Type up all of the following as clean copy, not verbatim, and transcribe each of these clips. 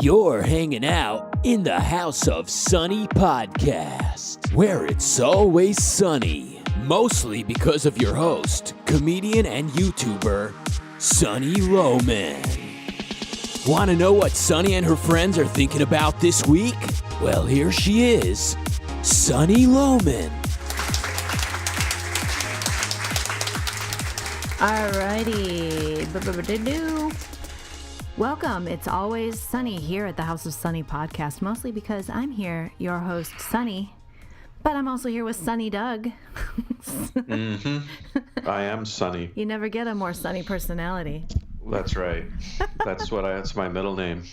You're hanging out in the House of Sunny podcast, where it's always sunny, mostly because of your host, comedian and YouTuber, Sunny Roman. Want to know what Sunny and her friends are thinking about this week? Well, here she is, Sunny Roman. Alrighty. Welcome. It's always sunny here at the House of Sunny podcast, mostly because I'm here, your host, Sunny, but I'm also here with Sunny Doug. I am Sunny. You never get a more sunny personality. That's right. That's my middle name.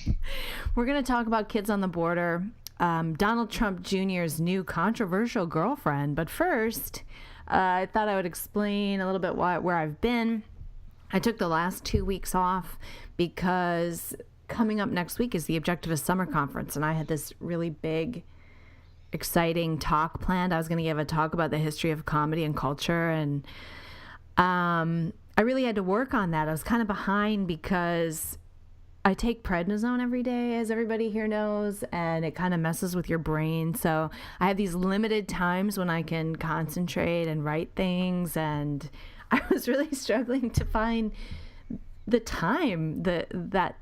We're going to talk about kids on the border, Donald Trump Jr.'s new controversial girlfriend. But first, I thought I would explain a little bit where I've been. I took the last 2 weeks off because coming up next week is the Objectivist Summer Conference, and I had this really big, exciting talk planned. I was going to give a talk about the history of comedy and culture, and I really had to work on that. I was kind of behind because I take prednisone every day, as everybody here knows, and it kind of messes with your brain. So I have these limited times when I can concentrate and write things, and I was really struggling to find the time, that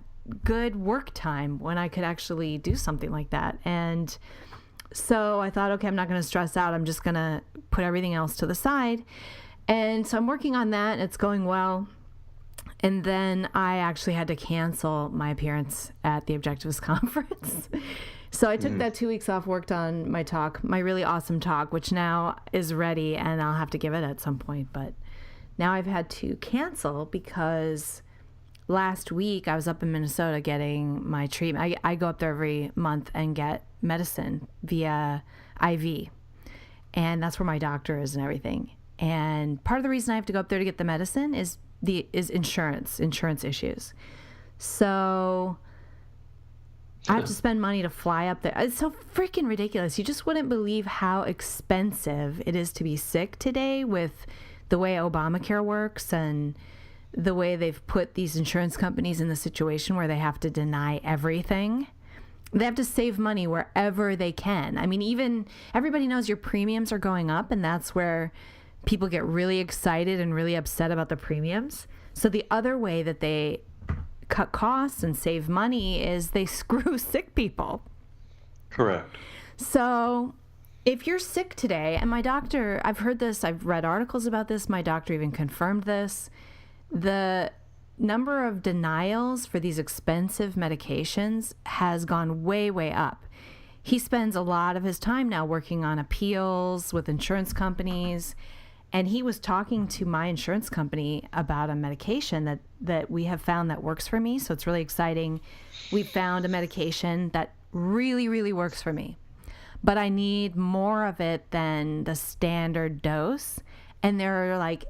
good work time when I could actually do something like that. And so I thought, okay, I'm not going to stress out. I'm just going to put everything else to the side. And so I'm working on that, and it's going well. And then I actually had to cancel my appearance at the Objectivist Conference. So I took that 2 weeks off, worked on my talk, my really awesome talk, which now is ready, and I'll have to give it at some point. But now I've had to cancel because last week I was up in Minnesota getting my treatment. I go up there every month and get medicine via IV. And that's where my doctor is and everything. And part of the reason I have to go up there to get the medicine is insurance issues. So I have to spend money to fly up there. It's so freaking ridiculous. You just wouldn't believe how expensive it is to be sick today with the way Obamacare works and the way they've put these insurance companies in the situation where they have to deny everything. They have to save money wherever they can. I mean, even everybody knows your premiums are going up, and that's where people get really excited and really upset about the premiums. So the other way that they cut costs and save money is they screw sick people. Correct. So if you're sick today, and my doctor, I've heard this, I've read articles about this, my doctor even confirmed this, the number of denials for these expensive medications has gone way, way up. He spends a lot of his time now working on appeals with insurance companies. And he was talking to my insurance company about a medication that we have found that works for me. So it's really exciting. We found a medication that really, really works for me. But I need more of it than the standard dose. And there are like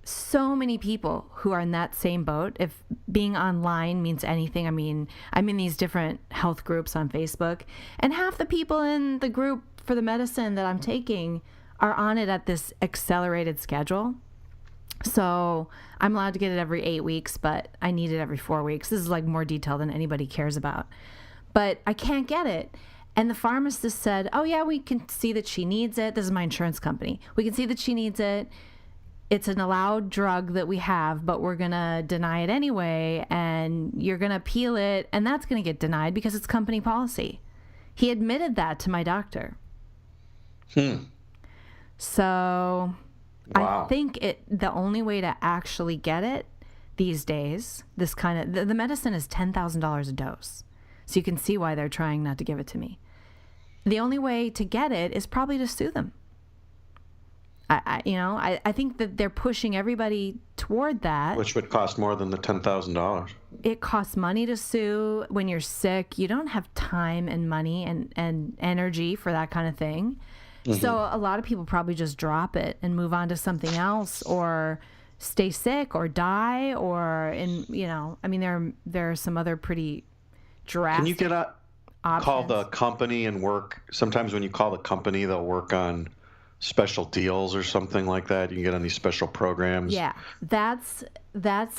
so many people who are in that same boat. If being online means anything, I mean, I'm in these different health groups on Facebook. And half the people in the group for the medicine that I'm taking are on it at this accelerated schedule. So I'm allowed to get it every 8 weeks, but I need it every 4 weeks. This is like more detail than anybody cares about. But I can't get it. And the pharmacist said, oh yeah, we can see that she needs it. This is my insurance company. We can see that she needs it. It's an allowed drug that we have, but we're going to deny it anyway. And you're going to appeal it. And that's going to get denied because it's company policy. He admitted that to my doctor. So wow. I think the only way to actually get it these days, this kind of, the medicine is $10,000 a dose. So you can see why they're trying not to give it to me. The only way to get it is probably to sue them. I think that they're pushing everybody toward that. Which would cost more than the $10,000. It costs money to sue when you're sick. You don't have time and money and energy for that kind of thing. Mm-hmm. So a lot of people probably just drop it and move on to something else, or stay sick, or die, or there are some other pretty drastic. Can you get call the company and work? Sometimes when you call the company, they'll work on special deals or something like that. You can get on these special programs. Yeah, that's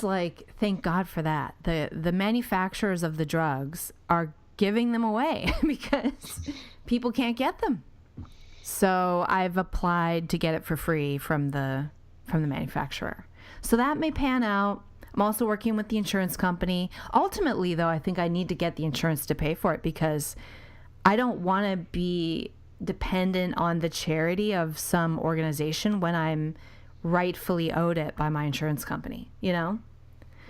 like, thank God for that. The manufacturers of the drugs are giving them away because people can't get them. So I've applied to get it for free from the manufacturer. So that may pan out. I'm also working with the insurance company. Ultimately, though, I think I need to get the insurance to pay for it because I don't want to be dependent on the charity of some organization when I'm rightfully owed it by my insurance company, you know?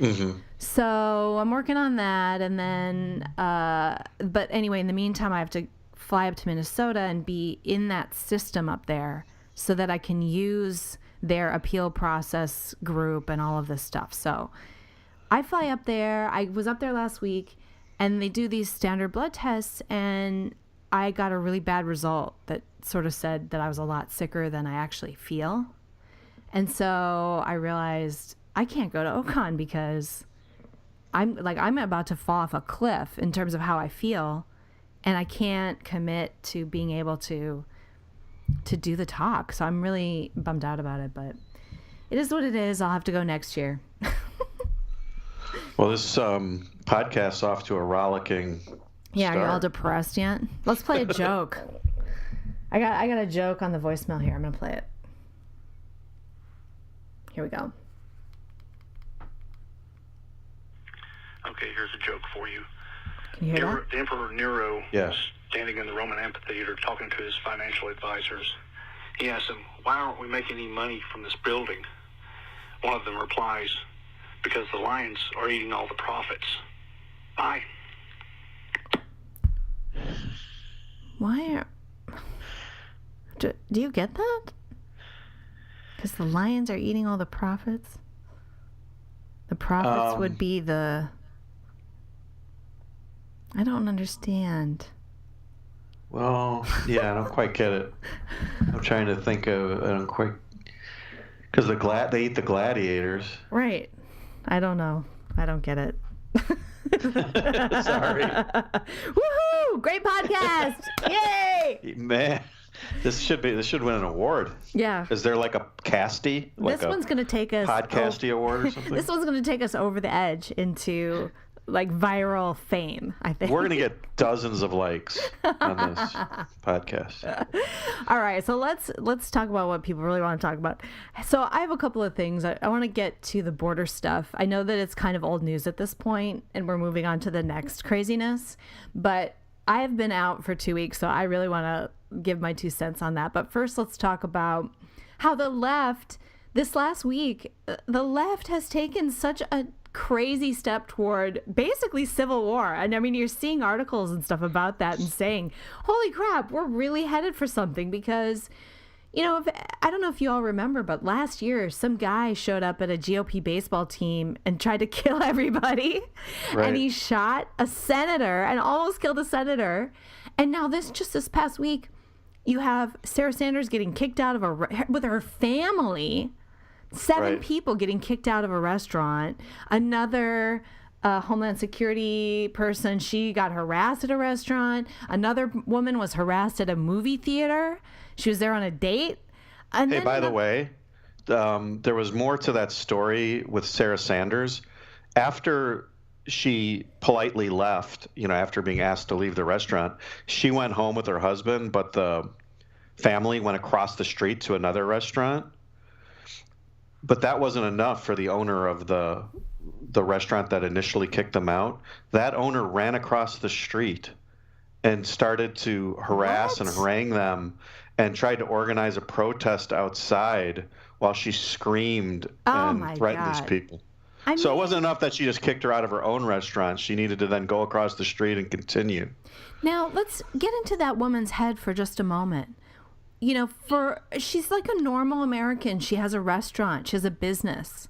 Mm-hmm. So I'm working on that. And then, but anyway, in the meantime, I have to fly up to Minnesota and be in that system up there so that I can use their appeal process group and all of this stuff. So I fly up there. I was up there last week and they do these standard blood tests and I got a really bad result that sort of said that I was a lot sicker than I actually feel. And so I realized I can't go to Ocon because I'm about to fall off a cliff in terms of how I feel. And I can't commit to being able to do the talk. So I'm really bummed out about it, but it is what it is. I'll have to go next year. Well, this podcast's off to a rollicking Yeah, start. are you all depressed yet? Let's play a joke. I got a joke on the voicemail here. I'm going to play it. Here we go. Okay, here's a joke for you. Can you hear that? The Emperor Nero Yes. was standing in the Roman amphitheater talking to his financial advisors. He asked them, "Why aren't we making any money from this building?" One of them replies, "Because the lions are eating all the profits." Bye. Why are... Do you get that? Because the lions are eating all the profits? The profits would be the... I don't understand. Well, yeah, I don't quite get it. I'm trying to think of, I don't quite, because they eat the gladiators. Right. I don't know. I don't get it. Sorry. Woohoo! Great podcast! Yay! Man, this should win an award. Yeah. Is there like a casty? Like This one's going to take us... podcasty award or something? This one's going to take us over the edge into like viral fame, I think. We're going to get dozens of likes on this podcast. All right, so let's talk about what people really want to talk about. So I have a couple of things. I want to get to the border stuff. I know that it's kind of old news at this point, and we're moving on to the next craziness. But I have been out for 2 weeks, so I really want to give my 2 cents on that. But first, let's talk about how the left, this last week, the left has taken such a crazy step toward basically civil war. And I mean, you're seeing articles and stuff about that and saying, holy crap, we're really headed for something because, you know, I don't know if you all remember, but last year some guy showed up at a GOP baseball team and tried to kill everybody. Right. And he shot a senator and almost killed a senator. And now this past week, you have Sarah Sanders getting kicked out of with her family. 7 Right. people getting kicked out of a restaurant. Another Homeland Security person, she got harassed at a restaurant. Another woman was harassed at a movie theater. She was there on a date. And Hey, then by the way, there was more to that story with Sarah Sanders. After she politely left, you know, after being asked to leave the restaurant, she went home with her husband, but the family went across the street to another restaurant. But that wasn't enough for the owner of the restaurant that initially kicked them out. That owner ran across the street and started to harass and harangue them and tried to organize a protest outside while she screamed and threatened these people. So it wasn't enough that she just kicked her out of her own restaurant. She needed to then go across the street and continue. Now, let's get into that woman's head for just a moment. You know, she's like a normal American. She has a restaurant. She has a business.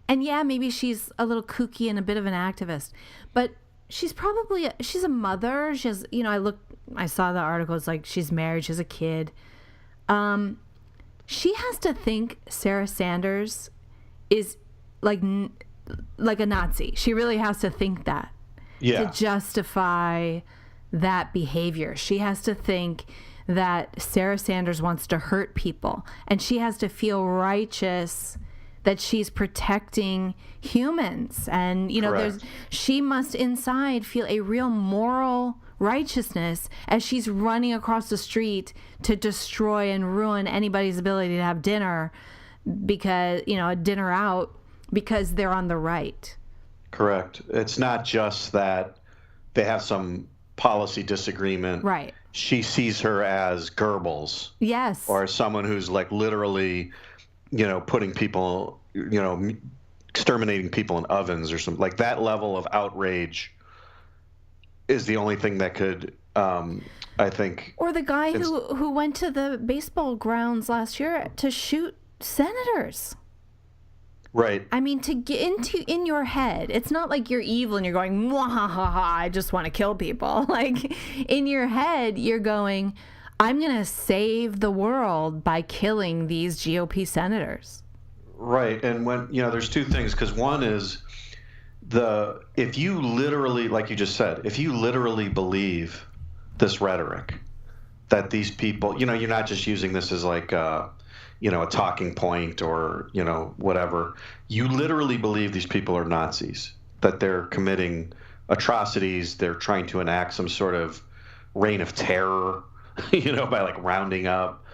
And yeah, maybe she's a little kooky and a bit of an activist. But she's probably, she's a mother. She has, you know, I saw the article. It's like she's married. She has a kid. She has to think Sarah Sanders is like a Nazi. She really has to think that to justify that behavior. She has to think that Sarah Sanders wants to hurt people, and she has to feel righteous that she's protecting humans. And, you know, she must inside feel a real moral righteousness as she's running across the street to destroy and ruin anybody's ability to have dinner, because, you know, a dinner out, because they're on the right. Correct. It's not just that they have some policy disagreement. Right. She sees her as Goebbels. Yes. Or someone who's like literally, you know, putting people, you know, exterminating people in ovens or something. Like that level of outrage is the only thing that could, I think. Or the guy who went to the baseball grounds last year to shoot senators. Right. I mean, to get in your head, it's not like you're evil and you're going, "Mwahaha, I just want to kill people." Like, in your head, you're going, I'm going to save the world by killing these GOP senators. Right. And when, you know, there's two things, because one is if you literally, like you just said, if you literally believe this rhetoric that these people, you know, you're not just using this as like, you know, a talking point or, you know, whatever. You literally believe these people are Nazis, that they're committing atrocities. They're trying to enact some sort of reign of terror, you know, by like rounding up,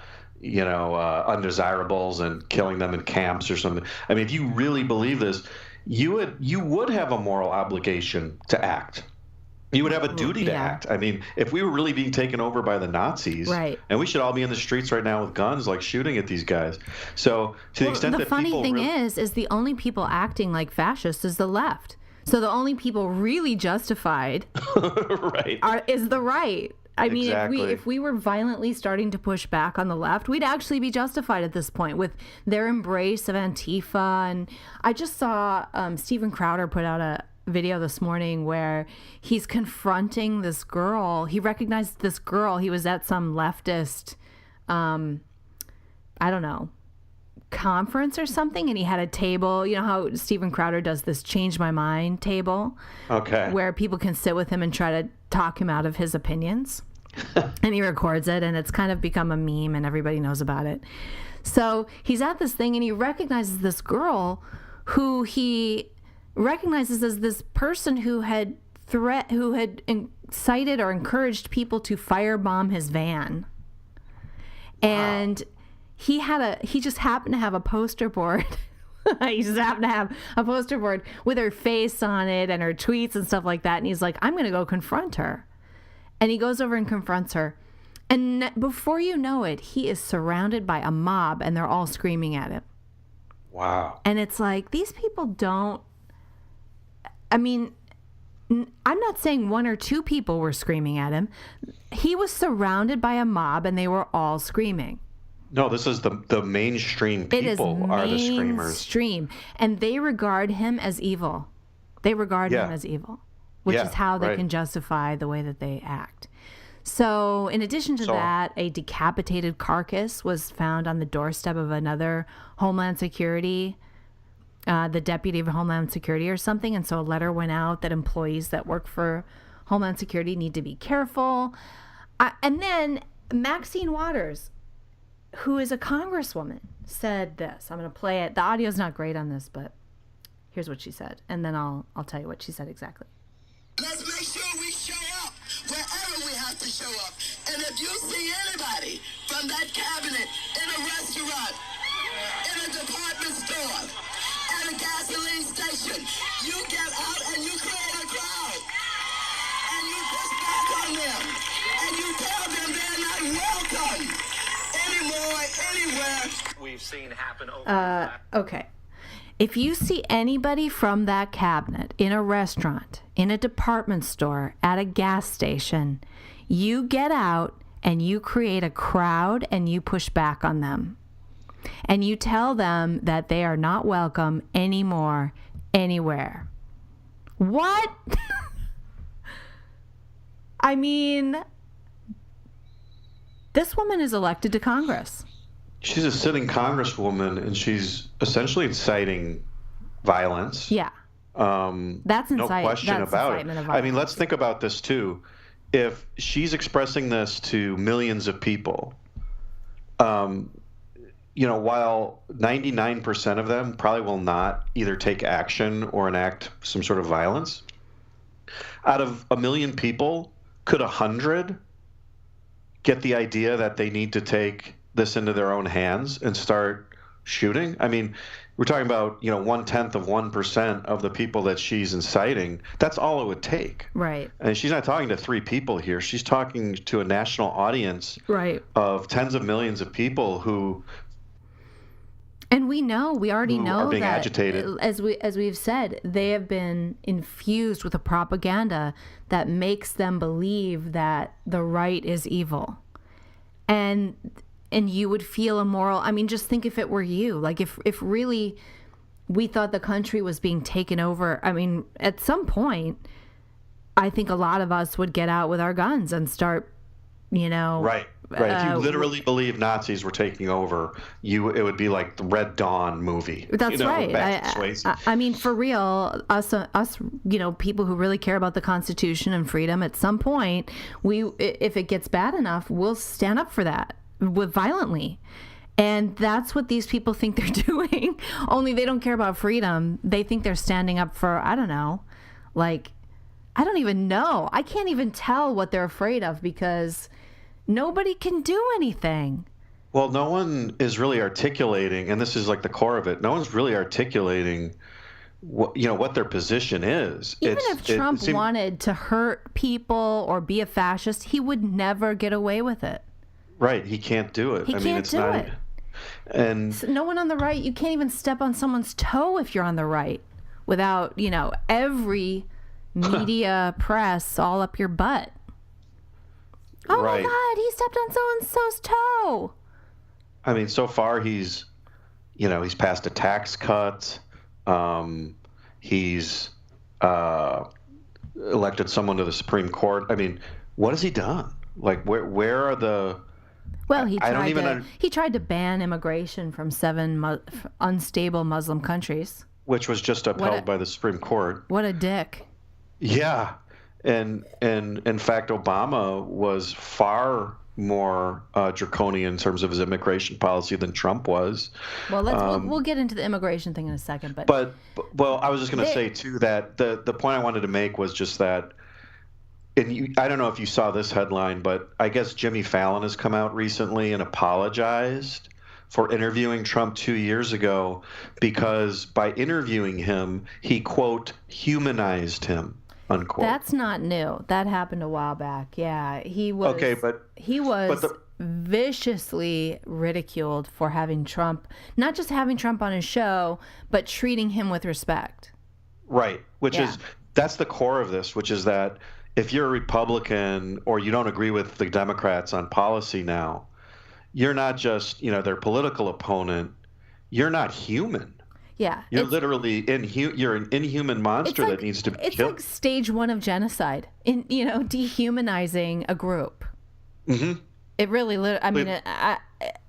you know, undesirables and killing them in camps or something. I mean, if you really believe this, you would have a moral obligation to act. You would have a duty to act. I mean, if we were really being taken over by the Nazis, right, and we should all be in the streets right now with guns, like shooting at these guys. So to the extent that the funny thing is the only people acting like fascists is the left. So the only people really justified is the right. I mean, if we were violently starting to push back on the left, we'd actually be justified at this point with their embrace of Antifa. And I just saw Steven Crowder put out a video this morning where he's confronting this girl. He recognized this girl. He was at some leftist, I don't know, conference or something, and he had a table. You know how Steven Crowder does this change my mind table? Okay. Where people can sit with him and try to talk him out of his opinions. And he records it, and it's kind of become a meme, and everybody knows about it. So he's at this thing, and he recognizes this girl who he recognizes as this person who had incited or encouraged people to firebomb his van. And he just happened to have a poster board. He just happened to have a poster board with her face on it and her tweets and stuff like that. And he's like, I'm going to go confront her. And he goes over and confronts her. And before you know it, he is surrounded by a mob, and they're all screaming at him. Wow. And it's like, these people don't, I mean, I'm not saying one or two people were screaming at him. He was surrounded by a mob, and they were all screaming. No, this is the mainstream people are the screamers. Mainstream. And they regard him as evil. They regard him as evil, which is how they can justify the way that they act. So in addition to that, a decapitated carcass was found on the doorstep of another Homeland Security, the deputy of Homeland Security or something. And so a letter went out that employees that work for Homeland Security need to be careful. And then Maxine Waters, who is a congresswoman, said this. I'm going to play it. The audio's not great on this, but here's what she said. And then I'll tell you what she said exactly. Let's make sure we show up wherever we have to show up. And if you see anybody from that cabinet in a restaurant, in a department store, at a gasoline station, you get out and you create a crowd. And you push back on them. And you tell them they're not welcome anymore, anywhere. We've seen happen over okay. If you see anybody from that cabinet in a restaurant, in a department store, at a gas station, you get out and you create a crowd and you push back on them. And you tell them that they are not welcome anymore, anywhere. What? I mean, this woman is elected to Congress. She's a sitting congresswoman, and she's essentially inciting violence. Yeah. That's no question about it. I mean, let's think about this too. if she's expressing this to millions of people, while 99% of them probably will not either take action or enact some sort of violence, out of 1 million people, could 100 get the idea that they need to take this into their own hands and start shooting? I mean, we're talking about, 0.1% of the people that she's inciting. That's all it would take. Right. And she's not talking to 3 people here. She's talking to a national audience of tens of millions of people who... And we already know are being that, agitated. as we've said, they have been infused with a propaganda that makes them believe that the right is evil. And you would feel immoral. I mean, just think if it were you. Like, if really we thought the country was being taken over, I mean, at some point, I think a lot of us would get out with our guns and start, Right. If you literally believe Nazis were taking over, it would be like the Red Dawn movie. That's right. I mean, for real, us, people who really care about the Constitution and freedom, at some point, if it gets bad enough, we'll stand up for that violently. And that's what these people think they're doing. Only they don't care about freedom. They think they're standing up for, I don't know, like, I don't even know. I can't even tell what they're afraid of because nobody can do anything. Well, no one is really articulating, and this is like the core of it. No one's really articulating what their position is. Even if Trump wanted to hurt people or be a fascist, he would never get away with it. Right. He can't do it. He can't do it. And so no one on the right, you can't even step on someone's toe if you're on the right without, every media press all up your butt. Oh right. my God, he stepped on so-and-so's toe. I mean, so far he's passed a tax cut. He's elected someone to the Supreme Court. I mean, what has he done? Like, where are the... Well, he tried to ban immigration from 7 unstable Muslim countries. Which was just upheld by the Supreme Court. What a dick. Yeah. And in fact, Obama was far more draconian in terms of his immigration policy than Trump was. Well, we'll get into the immigration thing in a second. But I was just going to say, too, that the point I wanted to make was just that, I don't know if you saw this headline, but I guess Jimmy Fallon has come out recently and apologized for interviewing Trump 2 years ago because by interviewing him, he, quote, humanized him. Unquote. That's not new. That happened a while back. Yeah, he was. Okay, he was viciously ridiculed for having Trump, not just having Trump on his show, but treating him with respect. Right, that's the core of this, which is that if you're a Republican or you don't agree with the Democrats on policy now, you're not just their political opponent. You're not human. Yeah, you're literally you're an inhuman monster that needs to be killed. It's like stage 1 of genocide, dehumanizing a group. Mm-hmm. It really, mean,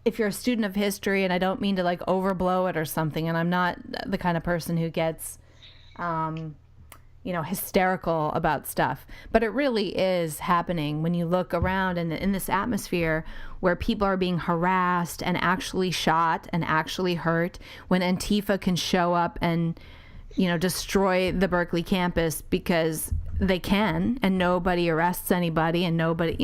if you're a student of history, and I don't mean to like overblow it or something, and I'm not the kind of person who gets, hysterical about stuff, but it really is happening when you look around in this atmosphere where people are being harassed and actually shot and actually hurt, when Antifa can show up and, destroy the Berkeley campus because they can, and nobody arrests anybody, and nobody.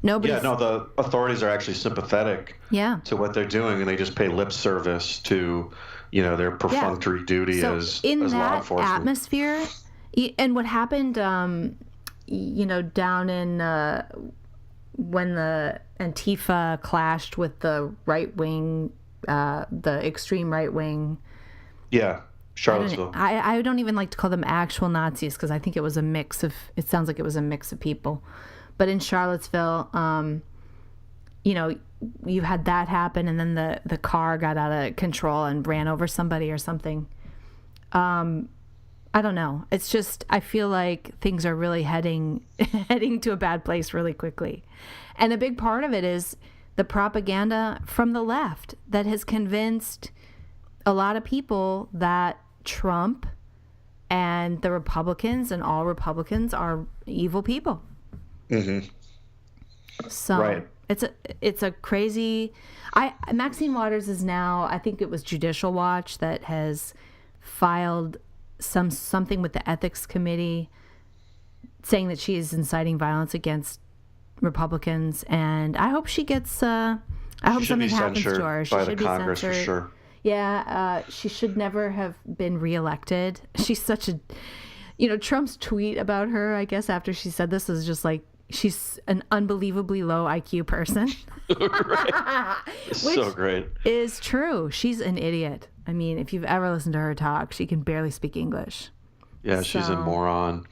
Nobody. Yeah, no, the authorities are actually sympathetic to what they're doing, and they just pay lip service to, their perfunctory duty as law enforcement. In that atmosphere, and what happened, down in when the Antifa clashed with the right wing, the extreme right wing. Yeah, Charlottesville. I don't even like to call them actual Nazis because I think it was a mix of. It sounds like it was a mix of people. But in Charlottesville, you had that happen, and then the car got out of control and ran over somebody or something. I don't know. It's just, I feel like things are really heading to a bad place really quickly. And a big part of it is the propaganda from the left that has convinced a lot of people that Trump and the Republicans and all Republicans are evil people. Mm-hmm. So Right. it's a crazy. Maxine Waters is now, I think it was Judicial Watch that has filed something with the ethics committee saying that she is inciting violence against Republicans, and I hope she gets. I hope something happens to her. She by should the be Congress censored. for sure. Yeah, she should never have been reelected. She's such a, Trump's tweet about her, I guess, after she said this was just like, she's an unbelievably low IQ person. Right. So great. Is true. She's an idiot. I mean, if you've ever listened to her talk, she can barely speak English. Yeah, she's a So- moron.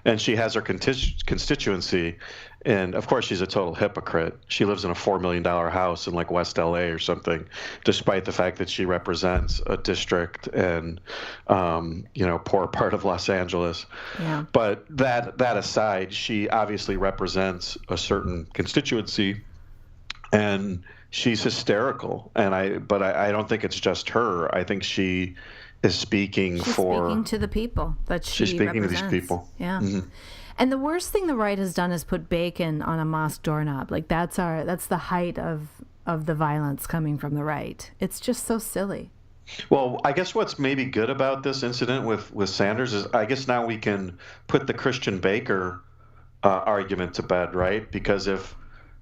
And she has her constituency. And of course, she's a total hypocrite. She lives in a $4 million house in like West LA or something, despite the fact that she represents a district and, poor part of Los Angeles. Yeah. But that aside, she obviously represents a certain constituency, and she's hysterical. But I don't think it's just her. I think she is speaking She's for. speaking to the people that she She's speaking represents. to these people. Yeah. Mm-hmm. And the worst thing the right has done is put bacon on a mosque doorknob. Like that's the height of the violence coming from the right. It's just so silly. Well, I guess what's maybe good about this incident with Sanders is I guess now we can put the Christian Baker argument to bed, right? Because if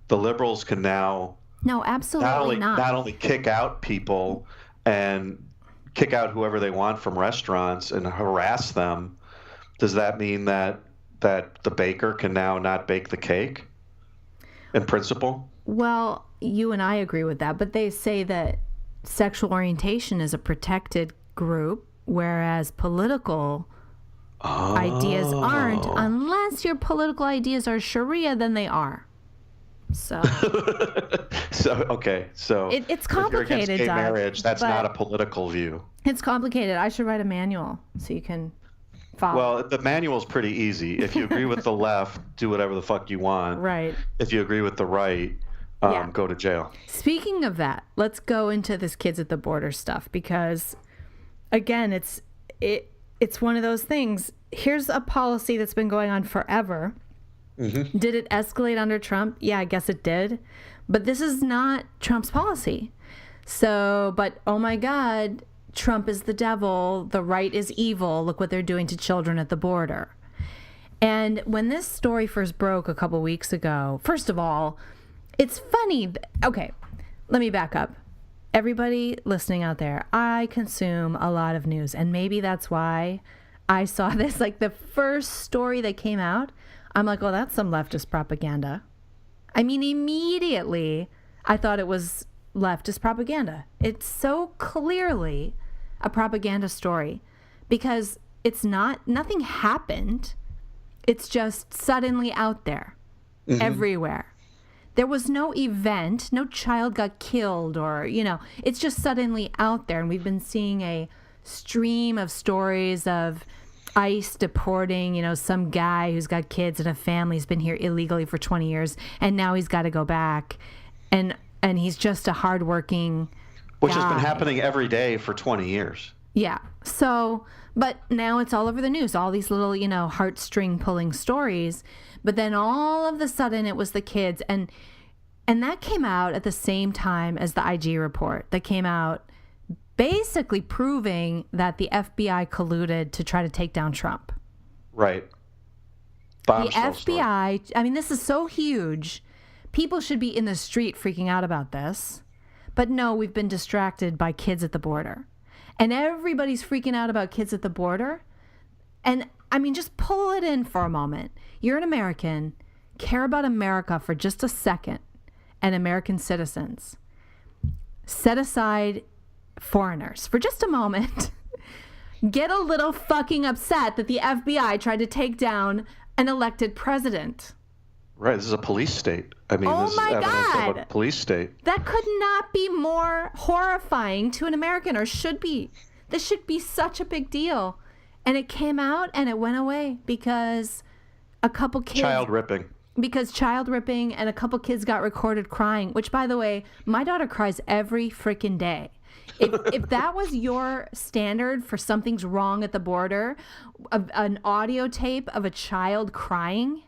the liberals can now No, absolutely not only kick out people and kick out whoever they want from restaurants and harass them, does that mean that the baker can now not bake the cake in principle? Well, you and I agree with that, but they say that sexual orientation is a protected group, whereas political ideas aren't. Unless your political ideas are Sharia, then they are. So Okay, so it's if complicated, you're against gay Doug, marriage, that's but not a political view. it's complicated. I should write a manual so you can follow. Well, the manual's pretty easy. If you agree with the left, do whatever the fuck you want. Right. If you agree with the right, Yeah. go to jail. Speaking of that, let's go into this kids at the border stuff because, again, it's one of those things. Here's a policy that's been going on forever. Mm-hmm. Did it escalate under Trump? Yeah, I guess it did. But this is not Trump's policy. So, but oh my God, Trump is the devil. The right is evil. Look what they're doing to children at the border. And when this story first broke a couple weeks ago, first of all, it's funny. Okay, let me back up. Everybody listening out there, I consume a lot of news. And maybe that's why I saw this. Like the first story that came out, I'm like, oh, that's some leftist propaganda. I mean, immediately I thought it was leftist propaganda. It's so clearly a propaganda story because it's not, nothing happened. It's just suddenly out there everywhere. There was no event, no child got killed or, it's just suddenly out there. And we've been seeing a stream of stories of ICE deporting, some guy who's got kids and a family who's been here illegally for 20 years. And now he's got to go back. And he's just a hardworking Which has been guy. happening every day for 20 years. Yeah. So, but now it's all over the news, all these little, heartstring pulling stories. But then all of a sudden it was the kids. And that came out at the same time as the IG report that came out basically proving that the FBI colluded to try to take down Trump. Right. The Bombshell story. FBI, I mean, this is so huge. People should be in the street freaking out about this. But no, we've been distracted by kids at the border. And everybody's freaking out about kids at the border. And I mean, just pull it in for a moment. You're an American, care about America for just a second, and American citizens. Set aside foreigners for just a moment. Get a little fucking upset that the FBI tried to take down an elected president. Right. This is a police state. I mean, Oh this my is evidence of a God. police state. That could not be more horrifying to an American, or should be. This should be such a big deal. And it came out and it went away because a couple kids... Child ripping. Because child ripping and a couple kids got recorded crying, which, by the way, my daughter cries every freaking day. If that was your standard for something's wrong at the border, an audio tape of a child crying,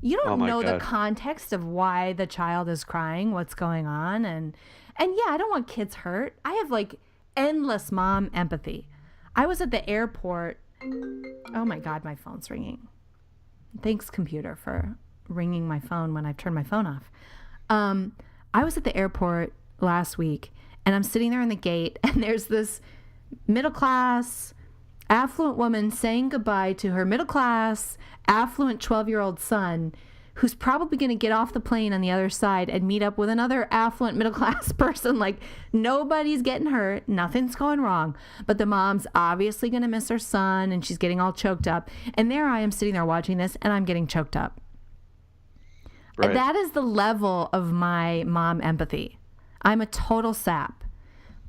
You don't know the God. context of why the child is crying, what's going on. And yeah, I don't want kids hurt. I have like endless mom empathy. I was at the airport. Oh my God, my phone's ringing. Thanks, computer, for ringing my phone when I've turned my phone off. I was at the airport last week, and I'm sitting there in the gate, and there's this middle-class, affluent woman saying goodbye to her middle-class, affluent 12-year-old son, who's probably going to get off the plane on the other side and meet up with another affluent middle-class person. Like, nobody's getting hurt. Nothing's going wrong. But the mom's obviously going to miss her son, and she's getting all choked up. And there I am sitting there watching this, and I'm getting choked up. Right. That is the level of my mom empathy. I'm a total sap.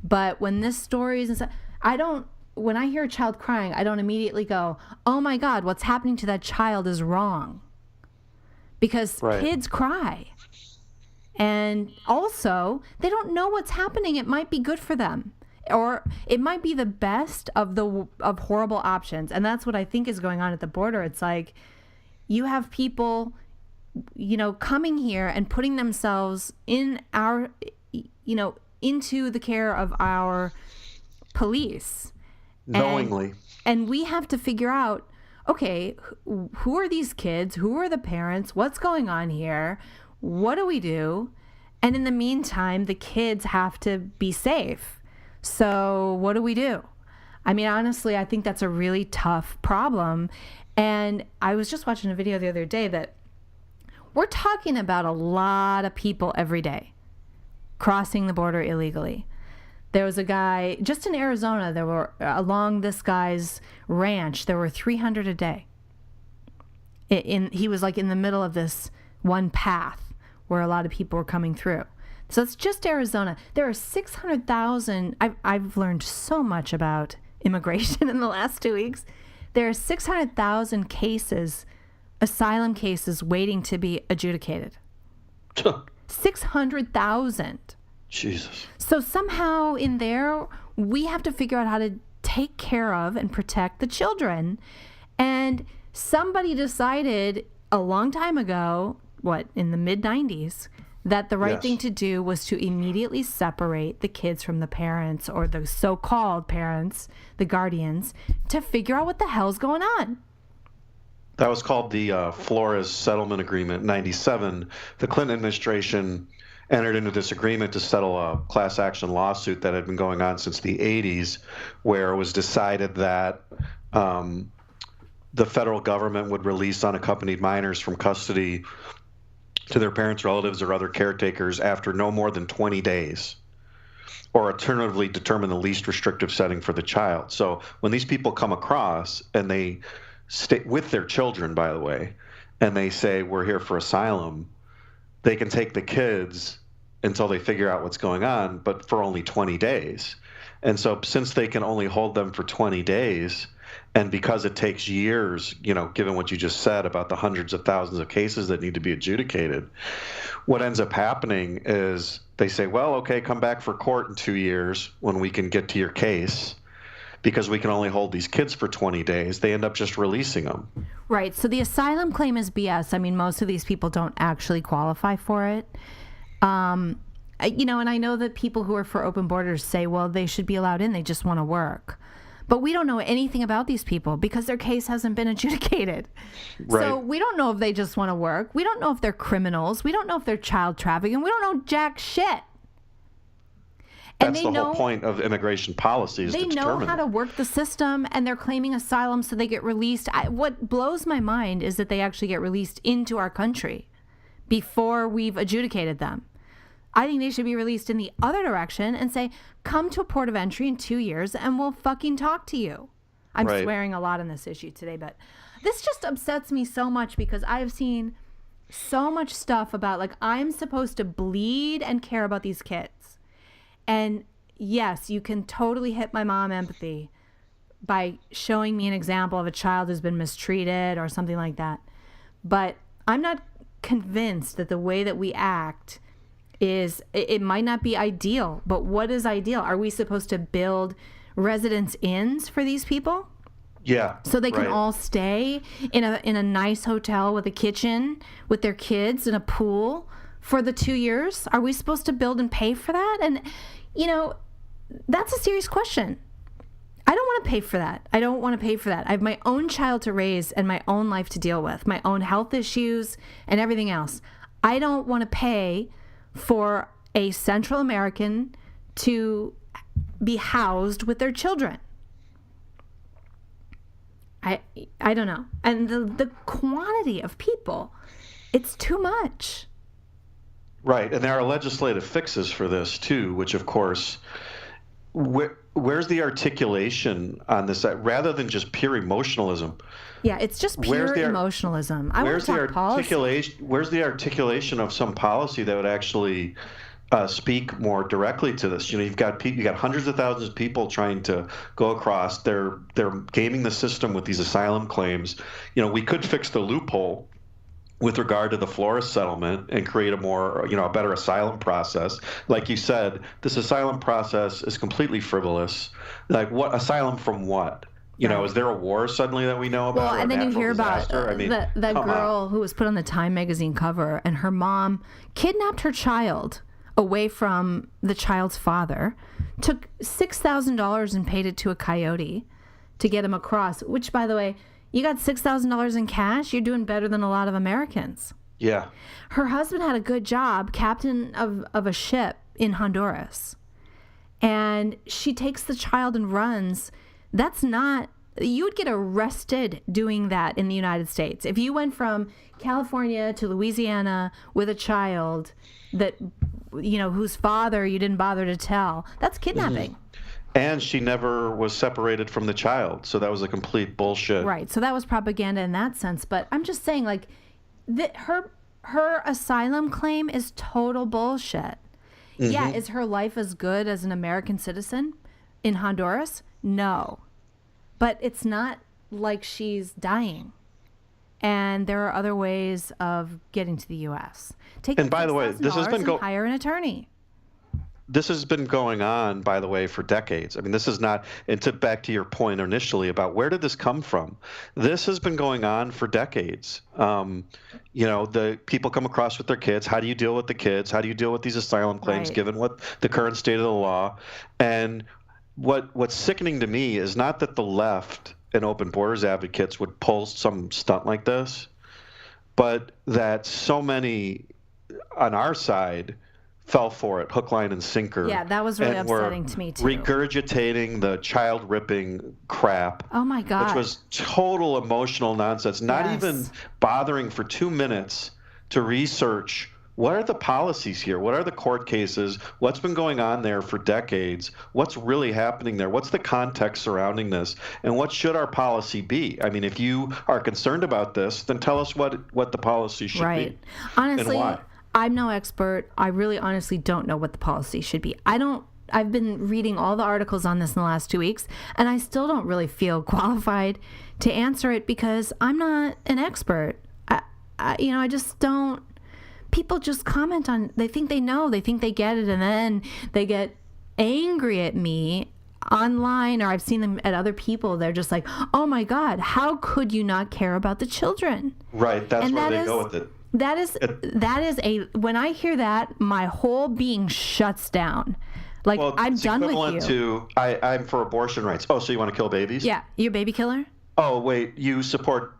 But when this story is, when I hear a child crying, I don't immediately go, oh my God, what's happening to that child is wrong. Because kids cry. And also, they don't know what's happening. It might be good for them. Or it might be the best of horrible options. And that's what I think is going on at the border. It's like you have people, coming here and putting themselves in our, into the care of our police. Knowingly. And we have to figure out, okay, who are these kids? Who are the parents? What's going on here? What do we do? And in the meantime, the kids have to be safe. So what do we do? I mean, honestly, I think that's a really tough problem. And I was just watching a video the other day that we're talking about a lot of people every day crossing the border illegally. There was a guy just in Arizona. There were along this guy's ranch. There were 300 a day. He was like in the middle of this one path where a lot of people were coming through. So it's just Arizona. There are 600,000. I've learned so much about immigration in the last 2 weeks. There are 600,000 cases, asylum cases, waiting to be adjudicated. 600,000. Jesus. So somehow in there, we have to figure out how to take care of and protect the children. And somebody decided a long time ago, in the mid-90s, that the right thing to do was to immediately separate the kids from the parents, or the so-called parents, the guardians, to figure out what the hell's going on. That was called the Flores Settlement Agreement in 97. The Clinton administration entered into this agreement to settle a class action lawsuit that had been going on since the 80s, where it was decided that the federal government would release unaccompanied minors from custody to their parents, relatives, or other caretakers after no more than 20 days, or alternatively determine the least restrictive setting for the child. So when these people come across, and they stay with their children, by the way, and they say, we're here for asylum, they can take the kids until they figure out what's going on, but for only 20 days. And so since they can only hold them for 20 days, and because it takes years, given what you just said about the hundreds of thousands of cases that need to be adjudicated, what ends up happening is they say, well, okay, come back for court in 2 years when we can get to your case. Because we can only hold these kids for 20 days, they end up just releasing them. Right. So the asylum claim is BS. I mean, most of these people don't actually qualify for it. And I know that people who are for open borders say, well, they should be allowed in. They just want to work. But we don't know anything about these people because their case hasn't been adjudicated. Right. So we don't know if they just want to work. We don't know if they're criminals. We don't know if they're child trafficking. We don't know jack shit. That's the whole point of immigration policy, is to determine. They know how to work the system, and they're claiming asylum so they get released. What blows my mind is that they actually get released into our country before we've adjudicated them. I think they should be released in the other direction and say, come to a port of entry in 2 years and we'll fucking talk to you. I'm swearing a lot on this issue today, but this just upsets me so much because I've seen so much stuff about, like, I'm supposed to bleed and care about these kids. And yes, you can totally hit my mom empathy by showing me an example of a child who's been mistreated or something like that. But I'm not convinced that the way that we act is, it might not be ideal, but what is ideal? Are we supposed to build residence inns for these people? Yeah. So they can right. all stay in a nice hotel with a kitchen with their kids and a pool for the 2 years? Are we supposed to build and pay for that? And, that's a serious question. I don't want to pay for that. I don't want to pay for that. I have my own child to raise and my own life to deal with, my own health issues and everything else. I don't want to pay for a Central American to be housed with their children. I don't know. And the quantity of people, it's too much. Right. And there are legislative fixes for this, too, which, of course, where's the articulation on this? Rather than just pure emotionalism. Yeah, it's just pure emotionalism. I want to talk policy. Where's the articulation of some policy that would actually speak more directly to this? You've got hundreds of thousands of people trying to go across. They're gaming the system with these asylum claims. We could fix the loophole with regard to the Flores settlement and create a better asylum process. Like you said, this asylum process is completely frivolous. Like, what asylum from what? Is there a war suddenly that we know about? Well, and then you hear disaster? about that girl who was put on the Time magazine cover, and her mom kidnapped her child away from the child's father, took $6,000 and paid it to a coyote to get him across, which, by the way, you got $6,000 in cash, you're doing better than a lot of Americans. Yeah. Her husband had a good job, captain of a ship in Honduras. And she takes the child and runs. You would get arrested doing that in the United States. If you went from California to Louisiana with a child that, whose father you didn't bother to tell, that's kidnapping. Mm-hmm. And she never was separated from the child, so that was a complete bullshit. Right, so that was propaganda in that sense. But I'm just saying, like, her asylum claim is total bullshit. Mm-hmm. Yeah, is her life as good as an American citizen in Honduras? No. But it's not like she's dying. And there are other ways of getting to the U.S. And by the way, this has been hire an attorney. This has been going on, by the way, for decades. I mean, this is not, and back to your point initially about where did this come from? This has been going on for decades. The people come across with their kids. How do you deal with the kids? How do you deal with these asylum claims, given what the current state of the law? And what's sickening to me is not that the left and open borders advocates would pull some stunt like this, but that so many on our side fell for it, hook, line, and sinker. Yeah, that was really upsetting to me, too. Regurgitating the child-ripping crap. Oh, my God. Which was total emotional nonsense. Not even bothering for 2 minutes to research what are the policies here? What are the court cases? What's been going on there for decades? What's really happening there? What's the context surrounding this? And what should our policy be? I mean, if you are concerned about this, then tell us what the policy should be. Honestly, and why. I'm no expert. I really honestly don't know what the policy should be. I've been reading all the articles on this in the last 2 weeks, and I still don't really feel qualified to answer it because I'm not an expert. I just don't. People just comment on, they think they know, they think they get it, and then they get angry at me online, or I've seen them at other people. They're just like, oh my God, how could you not care about the children? Right, that's where they go with it. That is when I hear that, my whole being shuts down. Like, I'm done with you. It's equivalent to, I'm for abortion rights. Oh, so you want to kill babies? Yeah, you a baby killer? Oh, wait, you support,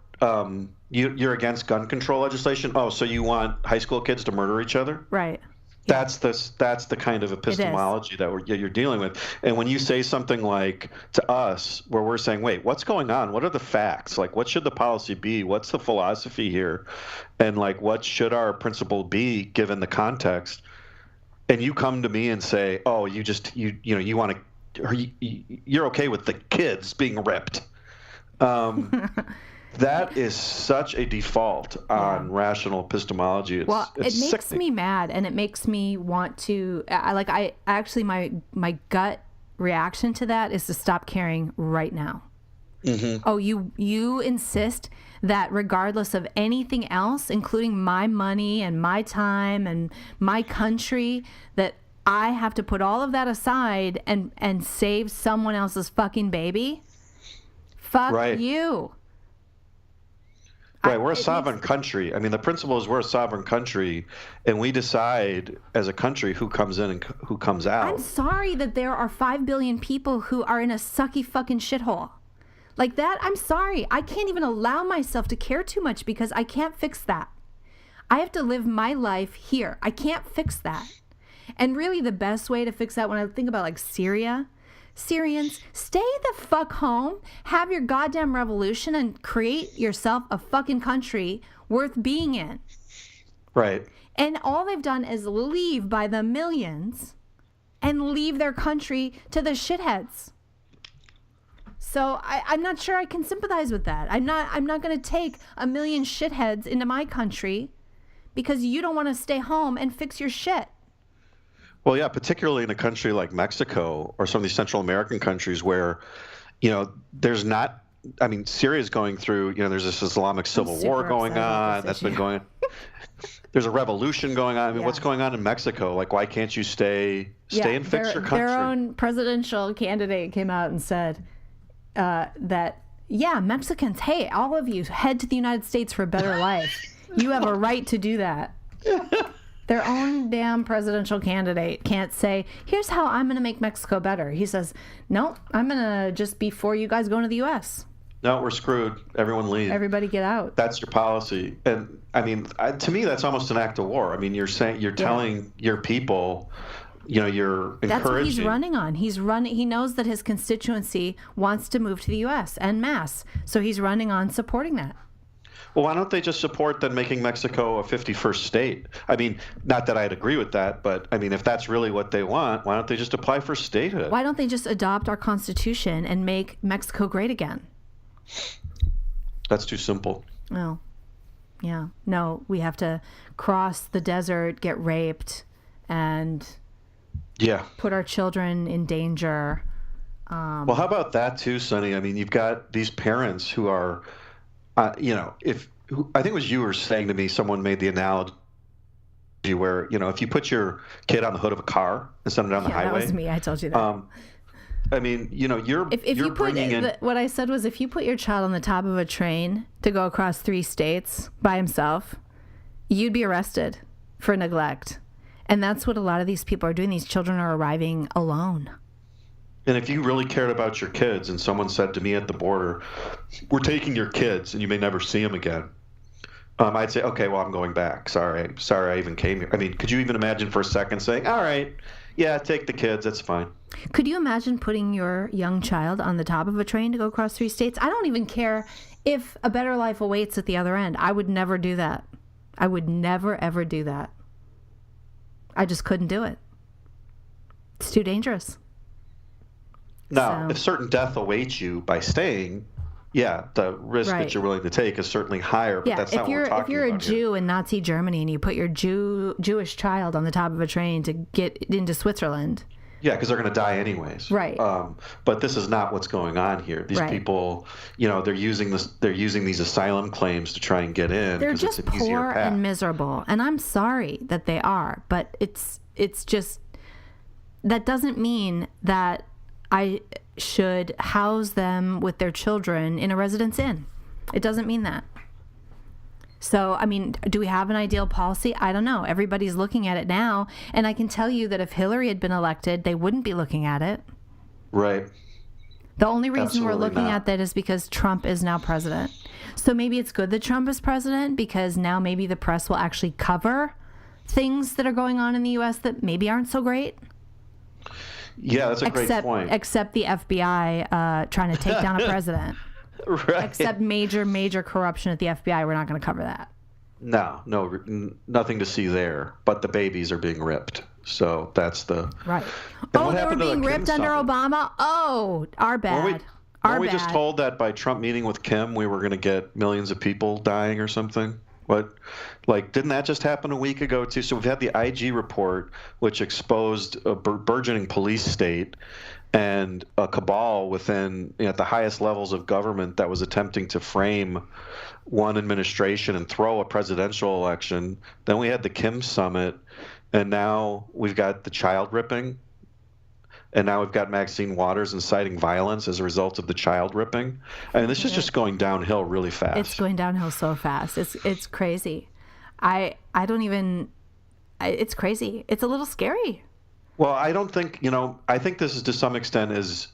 you're against gun control legislation? Oh, so you want high school kids to murder each other? Right. That's the kind of epistemology that you're dealing with. And when you say something like to us, where we're saying, wait, what's going on? What are the facts? Like, what should the policy be? What's the philosophy here? And like, what should our principle be given the context? And you come to me and say, oh, you want to, you're okay with the kids being ripped. That is such a default on rational epistemology. It makes me mad, and it makes me want to. My gut reaction to that is to stop caring right now. Mm-hmm. Oh, you insist that regardless of anything else, including my money and my time and my country, that I have to put all of that aside and save someone else's fucking baby? Fuck Right. you. Right, we're a sovereign country. I mean, the principle is we're a sovereign country, and we decide as a country who comes in and who comes out. I'm sorry that there are 5 billion people who are in a sucky fucking shithole. Like that, I'm sorry. I can't even allow myself to care too much because I can't fix that. I have to live my life here. I can't fix that. And really the best way to fix that, when I think about like Syrians, stay the fuck home, have your goddamn revolution, and create yourself a fucking country worth being in. Right. And all they've done is leave by the millions and leave their country to the shitheads. So I'm not sure I can sympathize with that. I'm not going to take a million shitheads into my country because you don't want to stay home and fix your shit. Well, yeah, particularly in a country like Mexico or some of these Central American countries where, there's not, I mean, Syria's going through, there's this Islamic civil war going on that's been going, there's a revolution going on. I mean, what's going on in Mexico? Like, why can't you stay and fix your country? Their own presidential candidate came out and said that, Mexicans, hey, all of you head to the United States for a better life. You have a right to do that. Their own damn presidential candidate can't say, here's how I'm going to make Mexico better. He says, no, I'm going to just be for you guys going to the U.S. No, we're screwed. Everyone leave. Everybody get out. That's your policy. And I mean, to me, that's almost an act of war. I mean, you're telling your people, you're encouraging. That's what he's running on. He knows that his constituency wants to move to the U.S. en masse. So he's running on supporting that. Well, why don't they just support then making Mexico a 51st state? I mean, not that I'd agree with that, but I mean, if that's really what they want, why don't they just apply for statehood? Why don't they just adopt our Constitution and make Mexico great again? That's too simple. Oh, yeah. No, we have to cross the desert, get raped, and put our children in danger. Well, how about that too, Sonny? I mean, you've got these parents who are... I think it was you were saying to me, someone made the analogy where, if you put your kid on the hood of a car and send it down the highway. That was me. I told you that. I mean, you're bringing in. What I said was, if you put your child on the top of a train to go across 3 states by himself, you'd be arrested for neglect. And that's what a lot of these people are doing. These children are arriving alone. And if you really cared about your kids and someone said to me at the border, we're taking your kids and you may never see them again, I'd say, okay, well, I'm going back. Sorry I even came here. I mean, could you even imagine for a second saying, all right, yeah, take the kids, that's fine. Could you imagine putting your young child on the top of a train to go across 3 states? I don't even care if a better life awaits at the other end. I would never do that. I would never, ever do that. I just couldn't do it. It's too dangerous. Now, if certain death awaits you by staying, the risk that you're willing to take is certainly higher, but that's not what we're talking about. If you're a Jew in Nazi Germany and you put your Jewish child on the top of a train to get into Switzerland. Yeah, because they're going to die anyways. Right. But this is not what's going on here. These people, they're using these asylum claims to try and get in. They're just poor and miserable. And I'm sorry that they are, but it's just, that doesn't mean that I should house them with their children in a residence inn. It doesn't mean that. So, I mean, do we have an ideal policy? I don't know. Everybody's looking at it now. And I can tell you that if Hillary had been elected, they wouldn't be looking at it. Right. The only reason we're looking at that is because Trump is now president. So maybe it's good that Trump is president because now maybe the press will actually cover things that are going on in the U.S. that maybe aren't so great. Yeah, that's a great point. Except the FBI trying to take down a president. Right. Except major corruption at the FBI. We're not going to cover that. No, nothing to see there. But the babies are being ripped. So that's the... Right. Oh, they were being ripped under Obama? Oh, our bad. Were we just told that by Trump meeting with Kim, we were going to get millions of people dying or something? Didn't that just happen a week ago too? So we've had the IG report, which exposed a burgeoning police state and a cabal within at the highest levels of government that was attempting to frame one administration and throw a presidential election. Then we had the Kim summit, and now we've got the child ripping. And now we've got Maxine Waters inciting violence as a result of the child ripping. I mean, this is just going downhill really fast. It's going downhill so fast. It's crazy. I don't even. It's crazy. It's a little scary. Well, I don't think, I think this is to some extent is,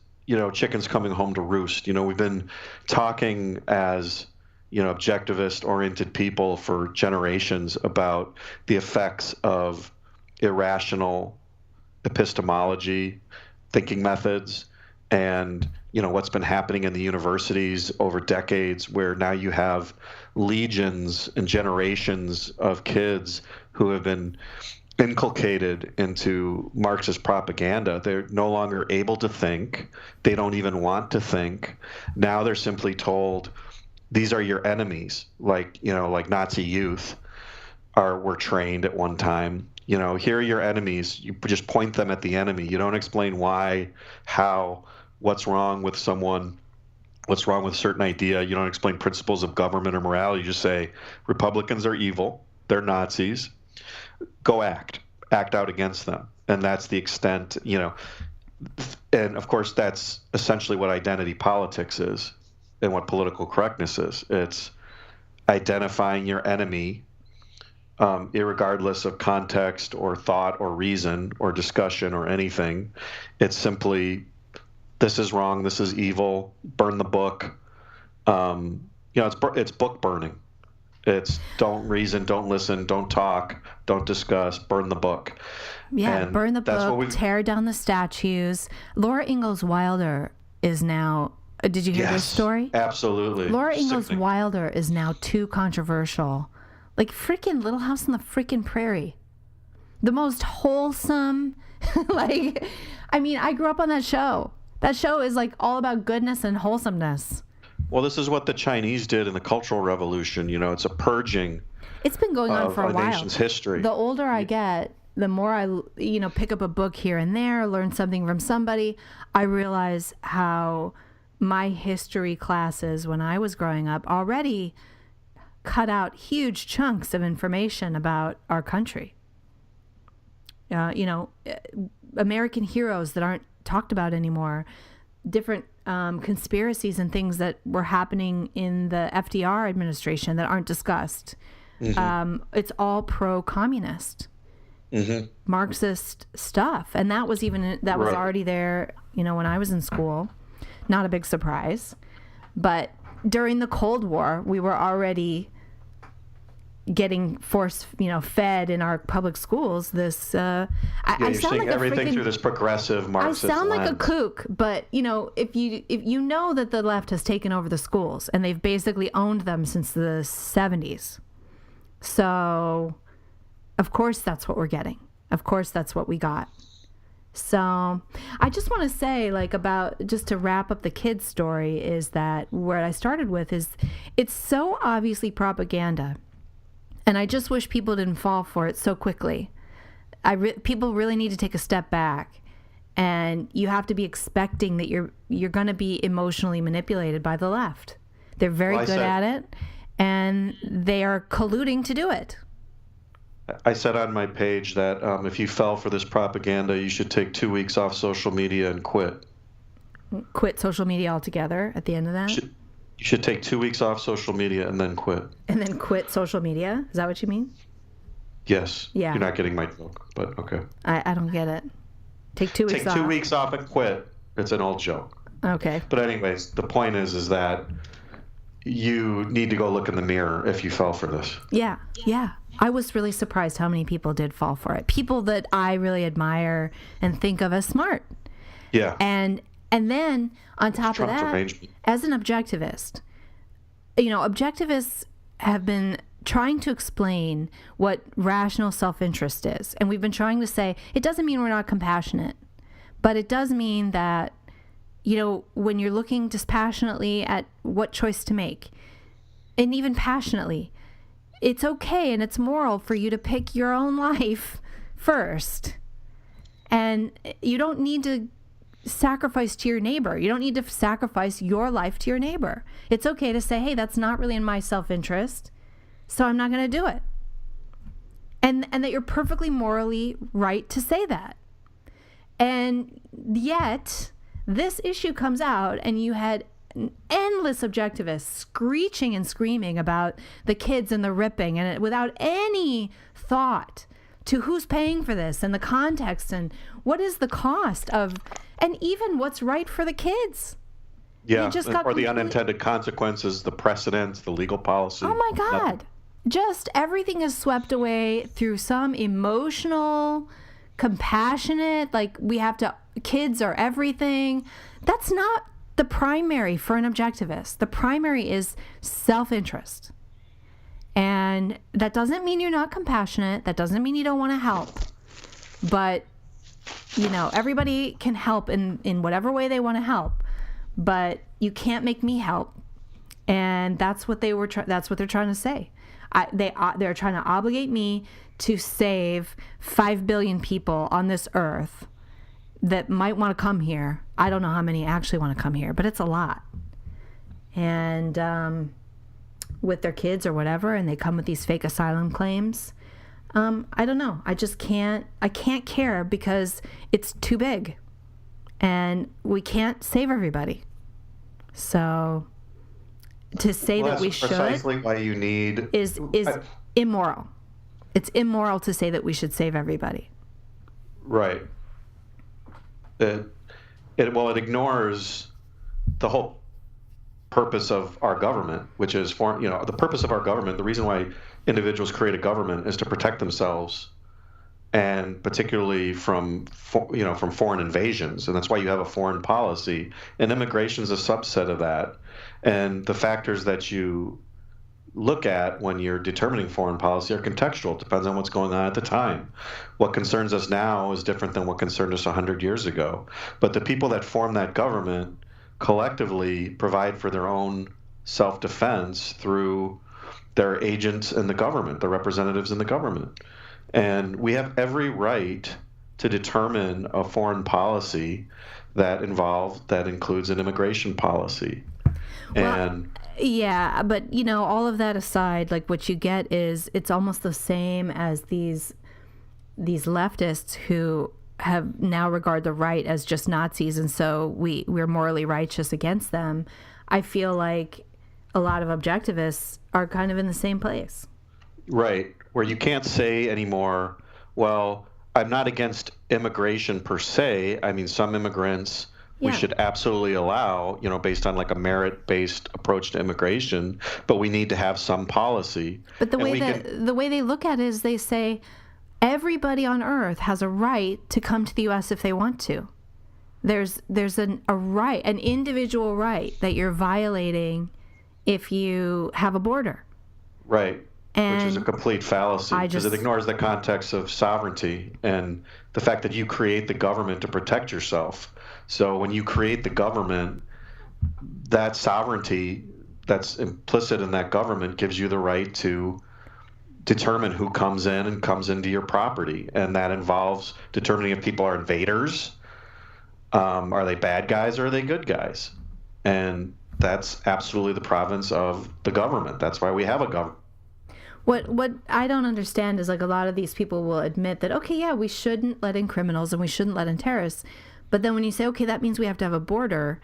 chickens coming home to roost. We've been talking as, objectivist-oriented people for generations about the effects of irrational epistemology, thinking methods, and, what's been happening in the universities over decades, where now you have legions and generations of kids who have been inculcated into Marxist propaganda. They're no longer able to think. They don't even want to think. Now they're simply told, these are your enemies, like Nazi youth were trained at one time. Here are your enemies. You just point them at the enemy. You don't explain why, how, what's wrong with someone, what's wrong with a certain idea. You don't explain principles of government or morality. You just say, Republicans are evil. They're Nazis. Go act out against them. And that's the extent, and of course that's essentially what identity politics is and what political correctness is. It's identifying your enemy, irregardless of context or thought or reason or discussion or anything. It's simply, this is wrong, this is evil, burn the book. It's book burning. It's don't reason, don't listen, don't talk, don't discuss, burn the book. Yeah, and burn the book, tear down the statues. Laura Ingalls Wilder is now, did you hear this story? Absolutely. Laura Ingalls Wilder is now too controversial. Like freaking Little House on the freaking Prairie. The most wholesome, I grew up on that show. That show is like all about goodness and wholesomeness. Well, this is what the Chinese did in the Cultural Revolution. It's a purging. It's been going on for a while. Nation's history. The older I get, the more I, pick up a book here and there, learn something from somebody, I realize how my history classes when I was growing up already cut out huge chunks of information about our country. American heroes that aren't talked about anymore, different conspiracies and things that were happening in the FDR administration that aren't discussed. Mm-hmm. It's all pro-communist, Marxist stuff, and that was already there. When I was in school, not a big surprise. But during the Cold War, we were already getting fed in our public schools this you're seeing everything through this progressive Marxist I sound like lens. a kook, but if you know that the left has taken over the schools and they've basically owned them since the 70s, so of course that's what we're getting. Of course that's what we got. So I just want to say, just to wrap up the kids story, is that where I started with is it's so obviously propaganda. And I just wish people didn't fall for it so quickly. People really need to take a step back, and you have to be expecting that you're going to be emotionally manipulated by the left. They're very good at it, and they are colluding to do it. I said on my page that if you fell for this propaganda, you should take 2 weeks off social media and quit. Quit social media altogether at the end of that? You should take 2 weeks off social media and then quit. And then quit social media? Is that what you mean? Yes. Yeah. You're not getting my joke, but okay. I don't get it. Take 2 weeks off. Take 2 weeks off and quit. It's an old joke. Okay. But anyways, the point is that you need to go look in the mirror if you fell for this. Yeah. I was really surprised how many people did fall for it. People that I really admire and think of as smart. Yeah. And then on top of that, as an objectivist, objectivists have been trying to explain what rational self-interest is. And we've been trying to say, it doesn't mean we're not compassionate, but it does mean that, when you're looking dispassionately at what choice to make, and even passionately, it's okay and it's moral for you to pick your own life first. And you don't need to sacrifice to your neighbor. You don't need to sacrifice your life to your neighbor. It's okay to say, hey, that's not really in my self-interest, so I'm not going to do it. And that you're perfectly morally right to say that. And yet, this issue comes out, and you had endless objectivists screeching and screaming about the kids and the ripping, and without any thought to who's paying for this and the context and what is the cost of, and even what's right for the kids. Yeah, or the unintended consequences, the precedents, the legal policy. Oh my God. Nothing. Just everything is swept away through some emotional, compassionate, like kids are everything. That's not the primary for an objectivist. The primary is self-interest. And that doesn't mean you're not compassionate. That doesn't mean you don't want to help. But, everybody can help in whatever way they want to help. But you can't make me help, and that's what they're trying to say. They're trying to obligate me to save 5 billion people on this earth that might want to come here. I don't know how many actually want to come here, but it's a lot. And with their kids or whatever, and they come with these fake asylum claims. I don't know. I can't care because it's too big. And we can't save everybody. So to say that we should precisely why you need is immoral. It's immoral to say that we should save everybody. Right. It ignores the whole purpose of our government, which is the purpose of our government. The reason why individuals create a government is to protect themselves, and particularly from foreign invasions, and that's why you have a foreign policy. And immigration is a subset of that. And the factors that you look at when you're determining foreign policy are contextual. It depends on what's going on at the time. What concerns us now is different than what concerned us 100 years ago. But the people that form that government collectively provide for their own self-defense through their agents in the government, the representatives in the government. And we have every right to determine a foreign policy that includes an immigration policy. Yeah, but all of that aside, like what you get is it's almost the same as these leftists who have now regard the right as just Nazis, and so we're morally righteous against them. I feel like a lot of objectivists are kind of in the same place. Right, where you can't say anymore, well, I'm not against immigration per se. I mean, some immigrants we should absolutely allow, based on like a merit-based approach to immigration, but we need to have some policy. But the way they look at it is they say everybody on earth has a right to come to the U.S. if they want to. There's a right, an individual right that you're violating if you have a border. Right. Which is a complete fallacy because it ignores the context of sovereignty and the fact that you create the government to protect yourself. So when you create the government, that sovereignty that's implicit in that government gives you the right to determine who comes in and comes into your property. And that involves determining if people are invaders, are they bad guys or are they good guys? And that's absolutely the province of the government. That's why we have a government. What I don't understand is like a lot of these people will admit that, okay, yeah, we shouldn't let in criminals and we shouldn't let in terrorists. But then when you say, okay, that means we have to have a border,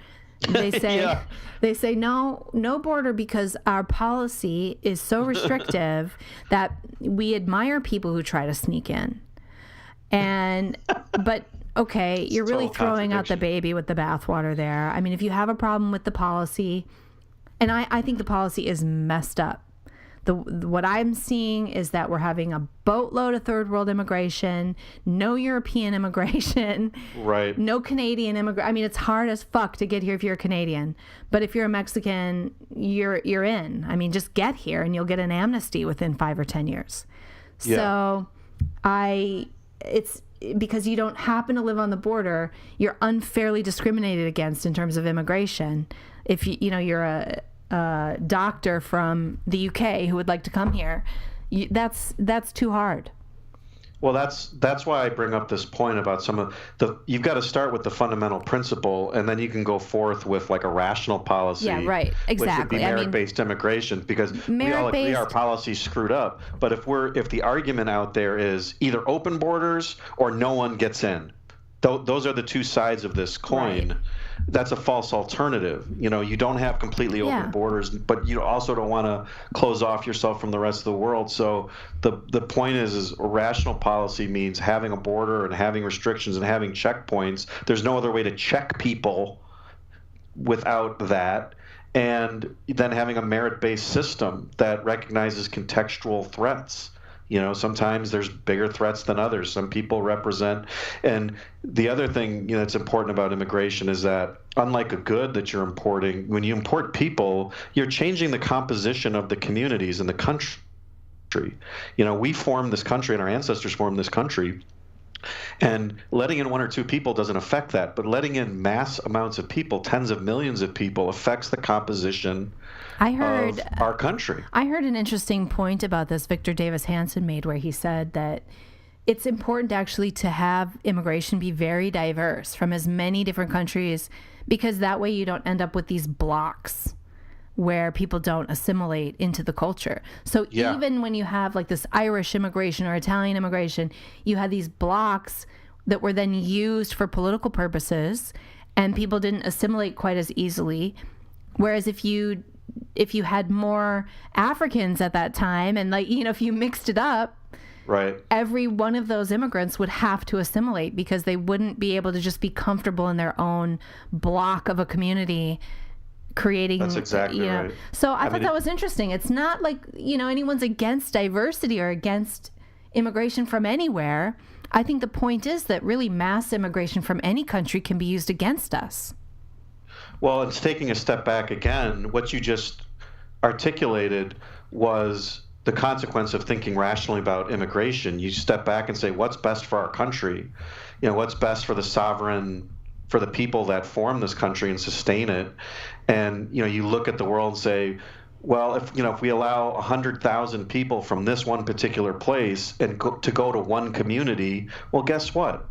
they say they say no border because our policy is so restrictive that we admire people who try to sneak in. But okay, you're really throwing out the baby with the bathwater there. I mean, if you have a problem with the policy, and I think the policy is messed up. What I'm seeing is that we're having a boatload of third world immigration, no European immigration, right? No Canadian immigration. I mean, it's hard as fuck to get here if you're a Canadian, but if you're a Mexican, you're in. I mean, just get here and you'll get an amnesty within 5 or 10 years. Yeah. So it's because you don't happen to live on the border, you're unfairly discriminated against in terms of immigration. If you're a doctor from the UK who would like to come here, that's too hard. Well, that's why I bring up this point about some of you've got to start with the fundamental principle, and then you can go forth with like a rational policy. Yeah, right, exactly. Which would be merit-based immigration, because we all agree our policy's screwed up. But if the argument out there is either open borders or no one gets in, those are the two sides of this coin. Right. That's a false alternative. You don't have completely open borders, but you also don't want to close off yourself from the rest of the world. So the point is rational policy means having a border and having restrictions and having checkpoints. There's no other way to check people without that. And then having a merit-based system that recognizes contextual threats. Sometimes there's bigger threats than others. Some people represent. And the other thing, that's important about immigration is that unlike a good that you're importing, when you import people, you're changing the composition of the communities in the country. We formed this country and our ancestors formed this country. And letting in one or two people doesn't affect that. But letting in mass amounts of people, tens of millions of people, affects the composition of our country. I heard an interesting point about this Victor Davis Hanson made, where he said that it's important actually to have immigration be very diverse from as many different countries, because that way you don't end up with these blocks where people don't assimilate into the culture. So even when you have like this Irish immigration or Italian immigration, you had these blocks that were then used for political purposes, and people didn't assimilate quite as easily. Whereas if you had more Africans at that time, and if you mixed it up, right, every one of those immigrants would have to assimilate, because they wouldn't be able to just be comfortable in their own block of a community creating. That's exactly right. So I thought that was interesting. It's not like, anyone's against diversity or against immigration from anywhere. I think the point is that really mass immigration from any country can be used against us. Well, it's taking a step back again. What you just articulated was the consequence of thinking rationally about immigration. You step back and say, what's best for our country? What's best for the people that form this country and sustain it. And, you look at the world and say, well, if we allow 100,000 people from this one particular place and to go to one community, well, guess what?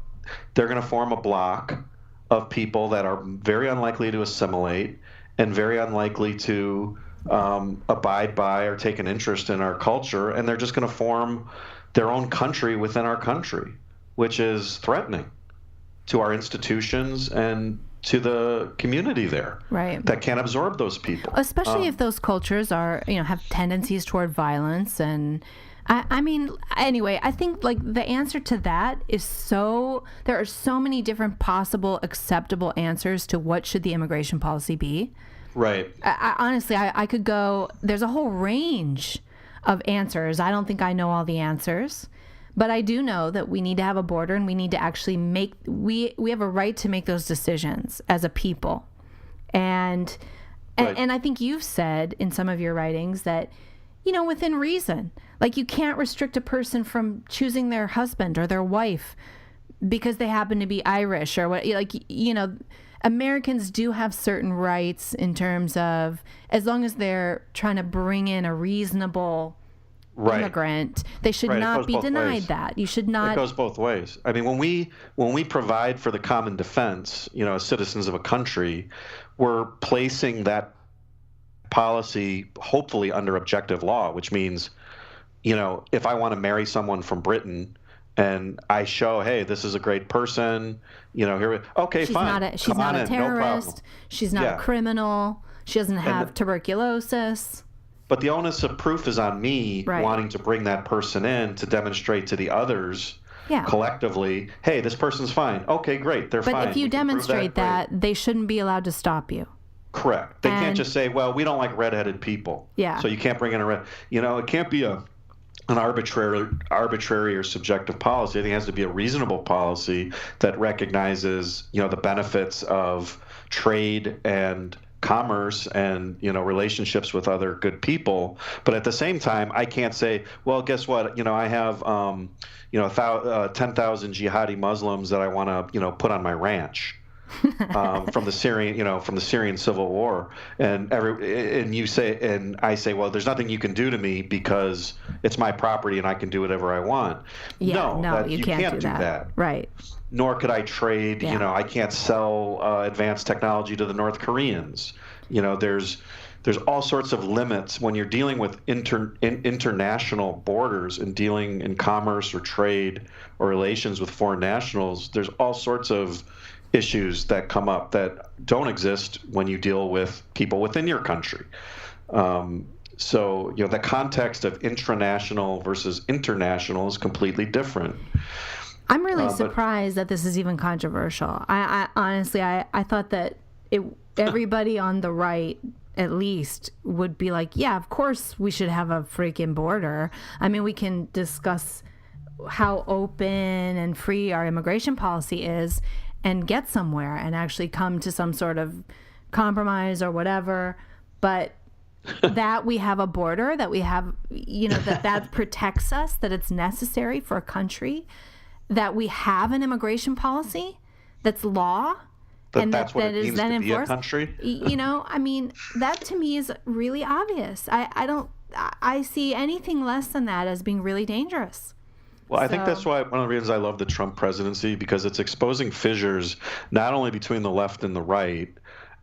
They're going to form a block of people that are very unlikely to assimilate and very unlikely to abide by or take an interest in our culture. And they're just going to form their own country within our country, which is threatening to our institutions and to the community there, right, that can't absorb those people. Especially if those cultures are, have tendencies toward violence. And I mean, anyway, I think the answer to that is there are so many different possible acceptable answers to what should the immigration policy be. Right. Honestly, I could go, there's a whole range of answers. I don't think I know all the answers. But I do know that we need to have a border, and we need to actually we have a right to make those decisions as a people. And I think you've said in some of your writings that, within reason, you can't restrict a person from choosing their husband or their wife because they happen to be Irish or what, Americans do have certain rights in terms of, as long as they're trying to bring in a reasonable immigrant, they should not be denied that. You should not. It goes both ways. I mean, when we provide for the common defense, as citizens of a country, we're placing that policy hopefully under objective law, which means, if I want to marry someone from Britain and I show, hey, this is a great person, here, okay, she's fine. She's not a terrorist. No problem. She's not a criminal. She doesn't have tuberculosis. But the onus of proof is on me wanting to bring that person in to demonstrate to the others collectively, hey, this person's fine. Okay, great, they're fine. But if you demonstrate that, they shouldn't be allowed to stop you. Correct. They can't just say, well, we don't like redheaded people. Yeah. So you can't bring in it can't be an arbitrary or subjective policy. I think it has to be a reasonable policy that recognizes, the benefits of trade and commerce and relationships with other good people, but at the same time I can't say, well, guess what, I have 10,000 jihadi Muslims that I want to put on my ranch from the Syrian civil war, and I say, well, there's nothing you can do to me because it's my property and I can do whatever I want. No, you can't do that. Right. Nor could I trade, I can't sell advanced technology to the North Koreans. There's there's all sorts of limits when you're dealing with international borders and dealing in commerce or trade or relations with foreign nationals. There's all sorts of issues that come up that don't exist when you deal with people within your country. So, the context of intranational versus international is completely different. I'm really surprised that this is even controversial. I honestly, I thought that everybody on the right, at least, would be like, yeah, of course we should have a freaking border. I mean, we can discuss how open and free our immigration policy is and get somewhere and actually come to some sort of compromise or whatever. But that we have a border, that we have, that protects us, that it's necessary for a country, that we have an immigration policy that's law, and that's what it means to be a country. I mean, that to me is really obvious. I see anything less than that as being really dangerous. Well, I think that's why one of the reasons I love the Trump presidency, because it's exposing fissures not only between the left and the right,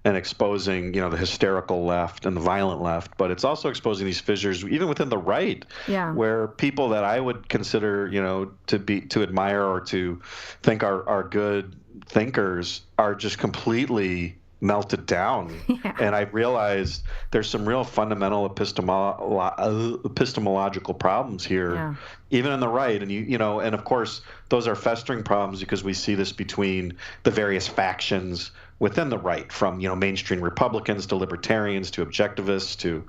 and exposing, the hysterical left and the violent left, but it's also exposing these fissures even within the right, where people that I would consider, to admire or to think are good thinkers are just completely melted down. Yeah. And I realized there's some real fundamental epistemological problems here, even in the right. And and of course, those are festering problems because we see this between the various factions within the right, from mainstream Republicans to libertarians to objectivists to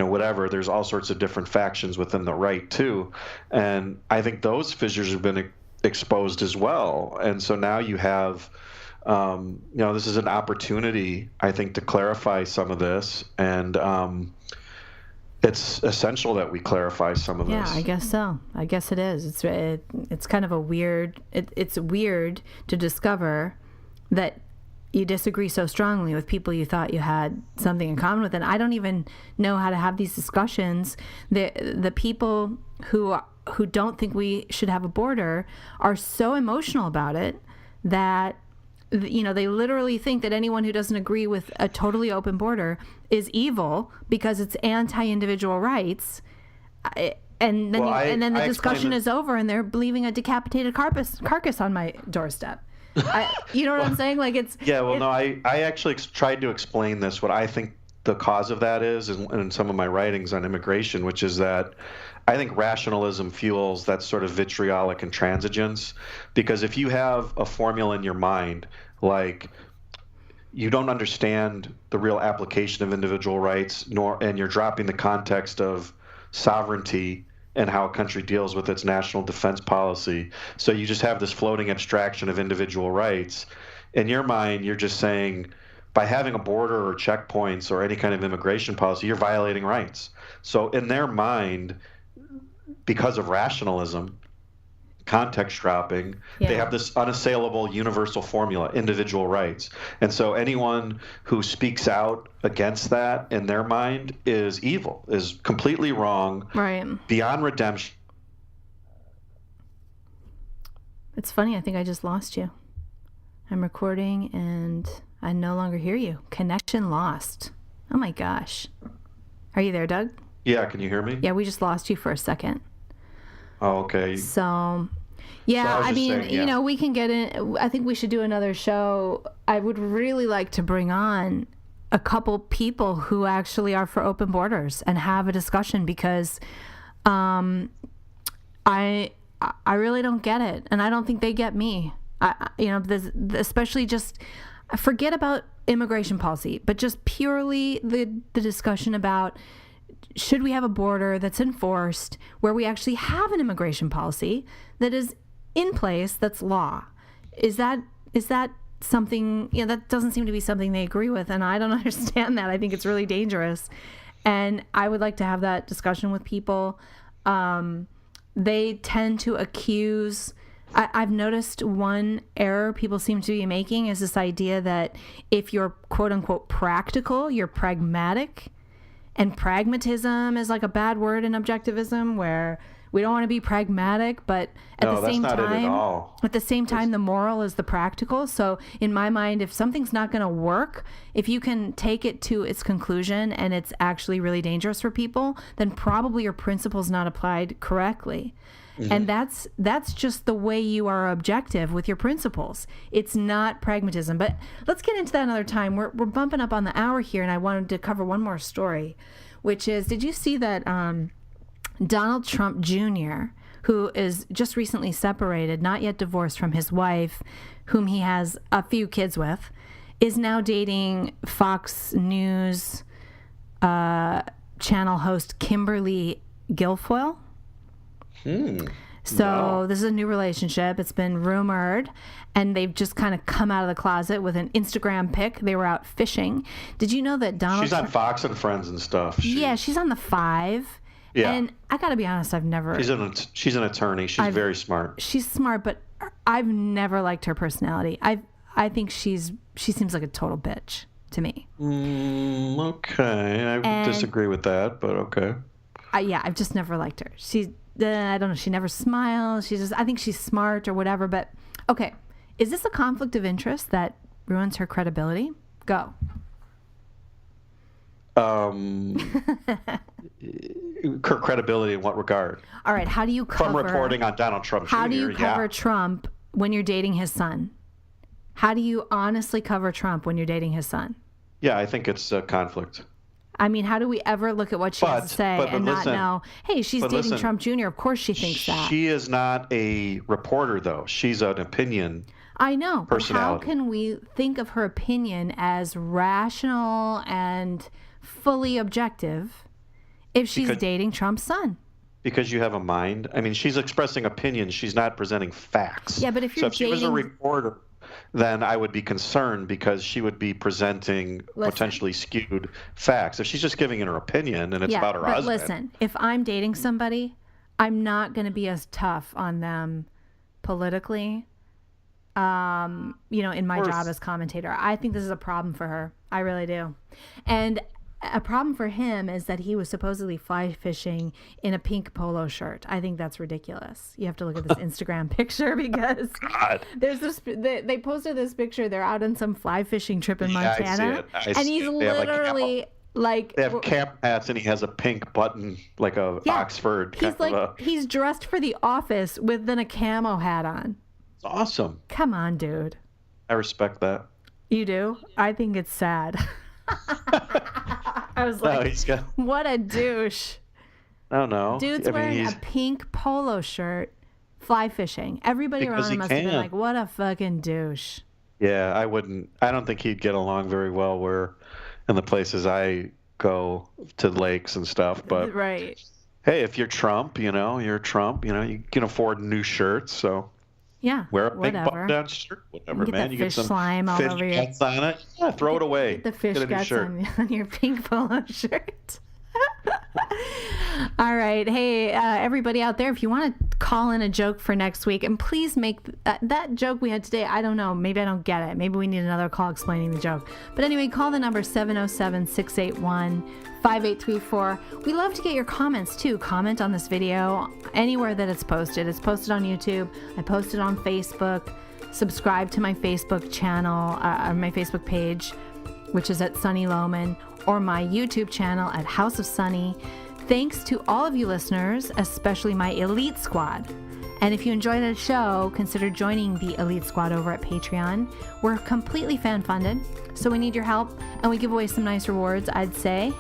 whatever. There's all sorts of different factions within the right too, and I think those fissures have been exposed as well. And so now you have this is an opportunity, I think, to clarify some of this, and it's essential that we clarify some of this. Yeah, I guess so. I guess it is. It's kind of a weird. It's weird to discover that you disagree so strongly with people you thought you had something in common with, and I don't even know how to have these discussions. The people who don't think we should have a border are so emotional about it that they literally think that anyone who doesn't agree with a totally open border is evil because it's anti-individual rights. And then the discussion is over, and they're leaving a decapitated carcass on my doorstep. You know what I'm saying? Like I actually tried to explain this, what I think the cause of that is, in some of my writings on immigration, which is that I think rationalism fuels that sort of vitriolic intransigence, because if you have a formula in your mind, like you don't understand the real application of individual rights, and you're dropping the context of sovereignty and how a country deals with its national defense policy. So you just have this floating abstraction of individual rights. In your mind, you're just saying, by having a border or checkpoints or any kind of immigration policy, you're violating rights. So in their mind, because of rationalism, context dropping, they have this unassailable universal formula, individual rights. And so anyone who speaks out against that in their mind is evil, is completely wrong, beyond redemption. It's funny, I think I just lost you. I'm recording and I no longer hear you. Connection lost. Oh my gosh. Are you there, Doug? Yeah, can you hear me? Yeah, we just lost you for a second. Oh, okay. So, yeah, I mean, saying, we can get in. I think we should do another show. I would really like to bring on a couple people who actually are for open borders and have a discussion, because I really don't get it, and I don't think they get me. Especially just forget about immigration policy, but just purely the discussion about, should we have a border that's enforced, where we actually have an immigration policy that is in place, that's law? Is that something, that doesn't seem to be something they agree with, and I don't understand that. I think it's really dangerous, and I would like to have that discussion with people. They tend to accuse, I've noticed one error people seem to be making is this idea that if you're quote unquote practical, you're pragmatic. And pragmatism is like a bad word in objectivism, where We don't want to be pragmatic, but at No, the that's same not it at time, all. at the same time, the moral is the practical. So in my mind, if something's not going to work, if you can take it to its conclusion and it's actually really dangerous for people, then probably your principle's not applied correctly. And that's just the way you are objective with your principles. It's not pragmatism. But let's get into that another time. We're bumping up on the hour here, and I wanted to cover one more story, which is, did you see that Donald Trump Jr., who is just recently separated, not yet divorced from his wife, whom he has a few kids with, is now dating Fox News channel host Kimberly Guilfoyle? So this is a new relationship. It's been rumored, and they've just kind of come out of the closet with an Instagram pic. They were out fishing. Did you know that Donald? She's on Fox and Friends and stuff. Yeah, she's on the 5. Yeah. And I got to be honest, I've never. She's an attorney. She's very smart. She's smart, but I've never liked her personality. I think she seems like a total bitch to me. Okay, I disagree with that, but okay. I've just never liked her. I don't know. She never smiles. I think she's smart or whatever. But okay, is this a conflict of interest that ruins her credibility? Go. Her credibility in what regard? All right. How do you cover? From reporting on Donald Trump Jr. How do you cover Trump when you're dating his son? How do you honestly cover Trump when you're dating his son? Yeah, I think it's a conflict. I mean, how do we ever look at what she has to say and not know, hey, she's dating Trump Jr.? Of course she thinks that. She is not a reporter, though. She's an opinion. I know. But how personality. can we think of her opinion as rational and fully objective if she's dating Trump's son? Because you have a mind. I mean, she's expressing opinions. She's not presenting facts. Yeah, but if you're she was a reporter, then I would be concerned because she would be presenting potentially skewed facts. If she's just giving her opinion and it's about her husband. Listen, if I'm dating somebody, I'm not going to be as tough on them politically, in my job as commentator. I think this is a problem for her. I really do. And a problem for him is that he was supposedly fly fishing in a pink polo shirt. I think that's ridiculous. You have to look at this Instagram picture because there's this. They posted this picture. They're out on some fly fishing trip in Montana, and he's literally like they have camp hats, and he has a pink button, like a Oxford. He's dressed for the office with then a camo hat on. It's awesome. Come on, dude. I respect that. You do? I think it's sad. I was like, what a douche. Oh, no. Dude's wearing a pink polo shirt, fly fishing. Everybody around him must have been like, what a fucking douche. Yeah, I don't think he'd get along very well in the places I go to lakes and stuff. But right. Hey, if you're Trump, you're Trump, you can afford new shirts, so. Yeah, wear a big button-down shirt, whatever, man. You get some slime all over your guts on it. Yeah, throw it away. Get the fish guts on your pink polo shirt. All right. Hey, everybody out there, if you want to call in a joke for next week, and please make that joke we had today, I don't know. Maybe I don't get it. Maybe we need another call explaining the joke. But anyway, call the number 707-681-5834. We love to get your comments, too. Comment on this video anywhere that it's posted. It's posted on YouTube. I posted on Facebook. Subscribe to my Facebook channel, my Facebook page, which is at Sunny Lohman, or my YouTube channel at House of Sunny. Thanks to all of you listeners, especially my Elite Squad. And if you enjoyed the show, consider joining the Elite Squad over at Patreon. We're completely fan-funded, so we need your help, and we give away some nice rewards, I'd say.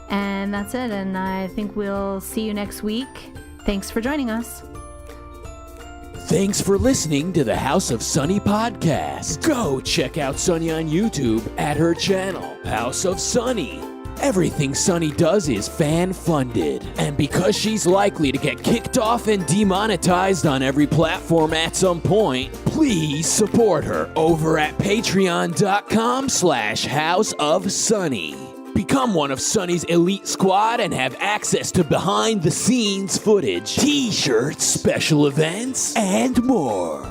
And that's it, and I think we'll see you next week. Thanks for joining us. Thanks for listening to the House of Sunny podcast. Go check out Sunny on YouTube at her channel, House of Sunny. Everything Sunny does is fan-funded, and because she's likely to get kicked off and demonetized on every platform at some point, please support her over at patreon.com/House of Sunny. Become one of Sunny's elite squad and have access to behind-the-scenes footage, t-shirts, special events, and more.